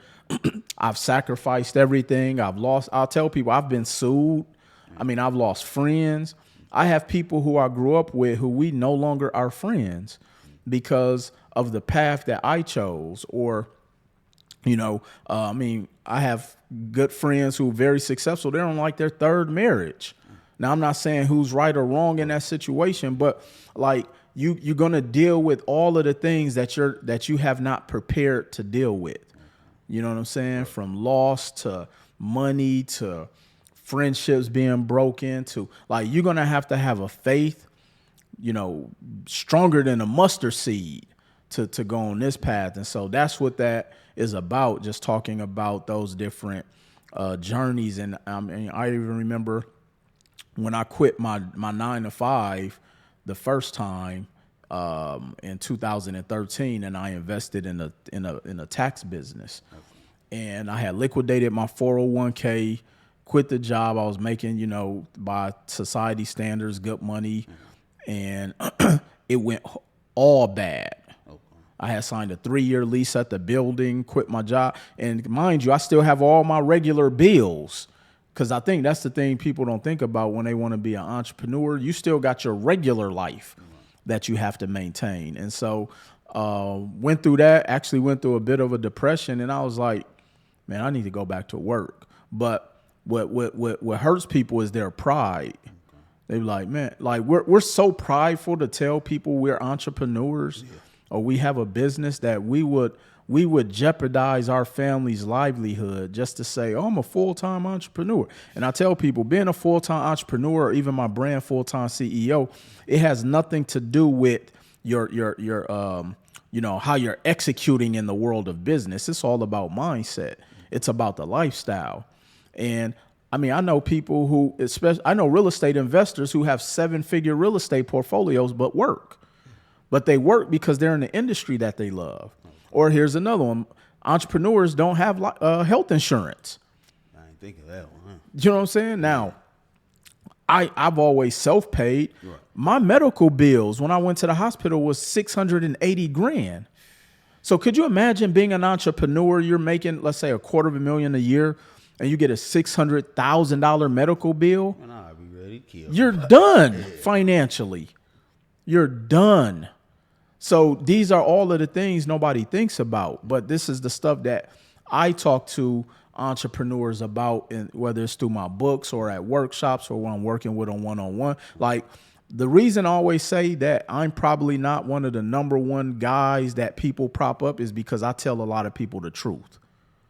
I've sacrificed everything. I'll tell people I've been sued. I mean, I've lost friends. I have people who I grew up with who we no longer are friends because of the path that I chose. Or, I have good friends who are very successful. They're on like their third marriage. Now, I'm not saying who's right or wrong in that situation, but like you're going to deal with all of the things that you have not prepared to deal with. You know what I'm saying? From loss to money to friendships being broken to like, you're going to have a faith, stronger than a mustard seed to go on this path. And so that's what that is about, just talking about those different journeys. And I even remember when I quit my 9-to-5 the first time in 2013, and I invested in a tax business. And I had liquidated my 401k, quit the job I was making, by society standards, good money, and it went all bad. I had signed a 3-year lease at the building, quit my job. And mind you, I still have all my regular bills because I think that's the thing people don't think about when they want to be an entrepreneur. You still got your regular life that you have to maintain. And so went through that, actually went through a bit of a depression. And I was like, man, I need to go back to work. But what hurts people is their pride. They be like, man, like we're so prideful to tell people we're entrepreneurs. Yeah. Or we have a business that we would jeopardize our family's livelihood just to say, oh, I'm a full-time entrepreneur. And I tell people being a full-time entrepreneur or even my brand full-time CEO, it has nothing to do with your how you're executing in the world of business. It's all about mindset. It's about the lifestyle. And I mean, I know people who, I know real estate investors who have 7-figure real estate portfolios, but work. But they work because they're in the industry that they love. Or here's another one. Entrepreneurs don't have health insurance. I didn't think of that one. Huh? You know what I'm saying? Now, I've always self-paid. Right. My medical bills when I went to the hospital was $680,000. So could you imagine being an entrepreneur? You're making, let's say, $250,000 a year, and you get a $600,000 medical bill. Man, I'll be ready to kill. You're done financially. You're done. So these are all of the things nobody thinks about, but this is the stuff that I talk to entrepreneurs about, whether it's through my books or at workshops or when I'm working with them one-on-one. Like the reason I always say that I'm probably not one of the number one guys that people prop up is because I tell a lot of people the truth.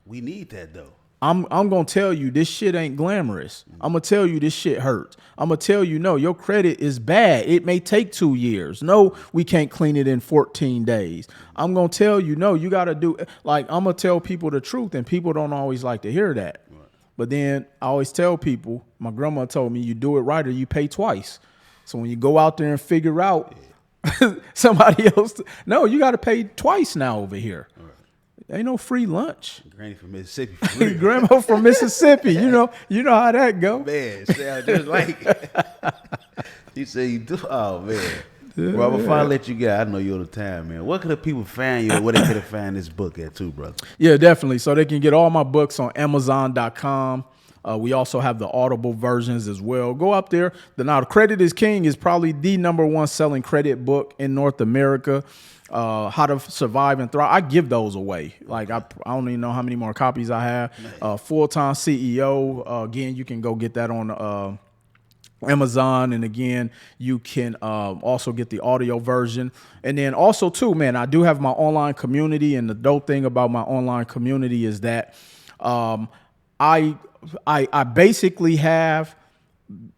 We need that though. I'm gonna tell you this shit ain't glamorous. I'm gonna tell you this shit hurts. I'm gonna tell you, no, your credit is bad. It may take 2 years. No, we can't clean it in 14 days. I'm gonna tell you, no, you gotta do, like, I'm gonna tell people the truth, and people don't always like to hear that. Right. But then I always tell people, my grandma told me, you do it right or you pay twice. So when you go out there and figure out somebody else, no, you gotta pay twice now over here. Ain't no free lunch. Granny from Mississippi. Grandma from Mississippi. You know how that go. Man, sound just like it. You say you do. Oh man. Yeah, bro, before I let you go, I know you're the time, man. Where could the people find you, or where they could have found this book at too, brother? Yeah, definitely. So they can get all my books on Amazon.com. We also have the Audible versions as well. Go up there. Now, Credit is King is probably the #1 selling credit book in North America. How to Survive and Thrive. I give those away. Like I don't even know how many more copies I have. Full-Time CEO. Again, you can go get that on Amazon, and again, you can also get the audio version. And then also too, man, I do have my online community, and the dope thing about my online community is that I basically have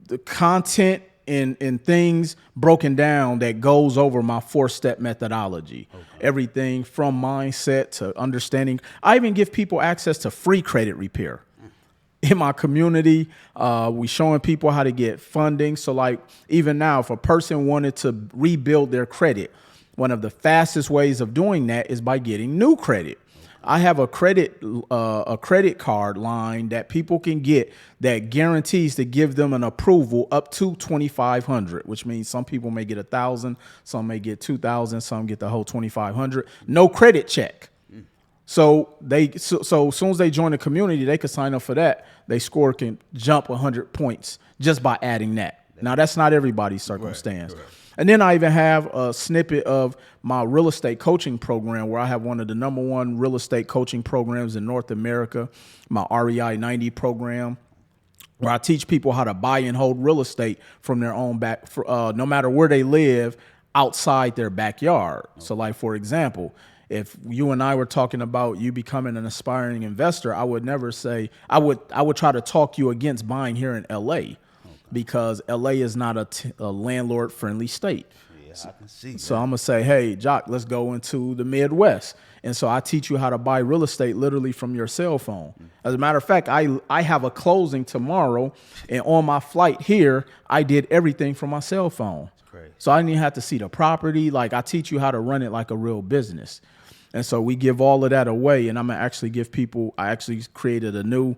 the content and things broken down that goes over my 4-step methodology. Okay. Everything from mindset to understanding. I even give people access to free credit repair. In my community, we showing people how to get funding. So like even now, if a person wanted to rebuild their credit, one of the fastest ways of doing that is by getting new credit. I have a credit card line that people can get that guarantees to give them an approval up to $2,500, which means some people may get $1,000, some may get $2,000, some get the whole $2,500. No credit check. So as soon as they join the community, they could sign up for that. Their score can jump 100 points just by adding that. Now that's not everybody's circumstance. Right. And then I even have a snippet of my real estate coaching program, where I have one of the #1 real estate coaching programs in North America, my REI 90 program, where I teach people how to buy and hold real estate from their own no matter where they live, outside their backyard. Okay. So like, for example, if you and I were talking about you becoming an aspiring investor, I would never say, I would try to talk you against buying here in LA. Because LA is not a landlord-friendly state. Yeah, I can see that. So I'm going to say, hey, Jock, let's go into the Midwest. And so I teach you how to buy real estate literally from your cell phone. As a matter of fact, I have a closing tomorrow, and on my flight here, I did everything from my cell phone. So I didn't even have to see the property. Like, I teach you how to run it like a real business. And so we give all of that away, and I'm going to actually give people, I actually created a new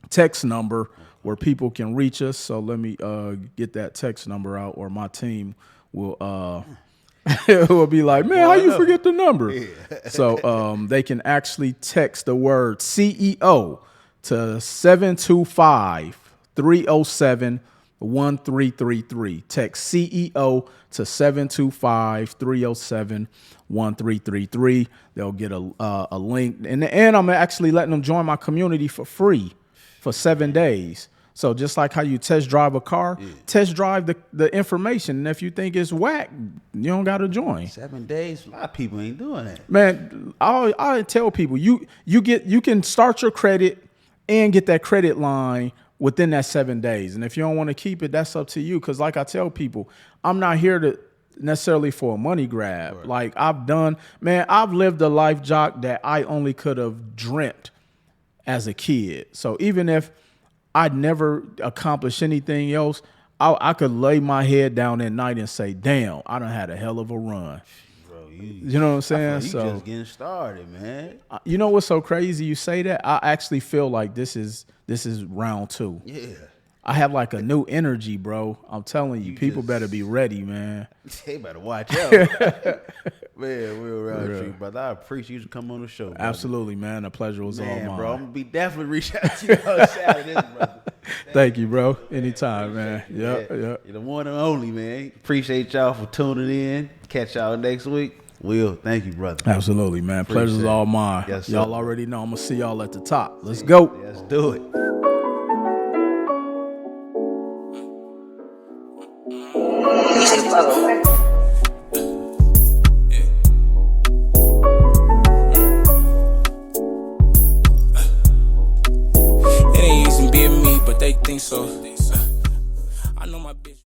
text number where people can reach us. So let me get that text number out, or my team will will be like, man, how you forget the number? Yeah. So they can actually text the word CEO to 725-307-1333. Text CEO to 725-307-1333. They'll get a link. And I'm actually letting them join my community for free for 7 days. So just like how you test drive a car, test drive the information. And if you think it's whack, you don't got to join. 7 days, a lot of people ain't doing that. Man, I tell people, you can start your credit and get that credit line within that 7 days. And if you don't want to keep it, that's up to you. Because like I tell people, I'm not here to necessarily for a money grab. Right. Like I've lived a life, Jock, that I only could have dreamt as a kid. So even if I'd never accomplished anything else, I could lay my head down at night and say, damn, I done had a hell of a run. Bro, you know what I'm saying? You just getting started, man. You know what's so crazy? You say that. I actually feel like this is round 2. Yeah. I have like a new energy, bro. I'm telling you, people better be ready, man. They better watch out. Man, we're ROUNDTREE, brother. I appreciate you coming on the show, brother. Absolutely, man. The pleasure was all mine. Bro, I'm going to be definitely reaching out to you outside of this, brother. Thank you, bro. Anytime, man. Yep. You're the one and only, man. Appreciate y'all for tuning in. Catch y'all next week. Will, thank you, brother. Absolutely, man. Pleasure's all mine. Yes, y'all already know I'm going to see y'all at the top. Let's go. Let's do it. think so.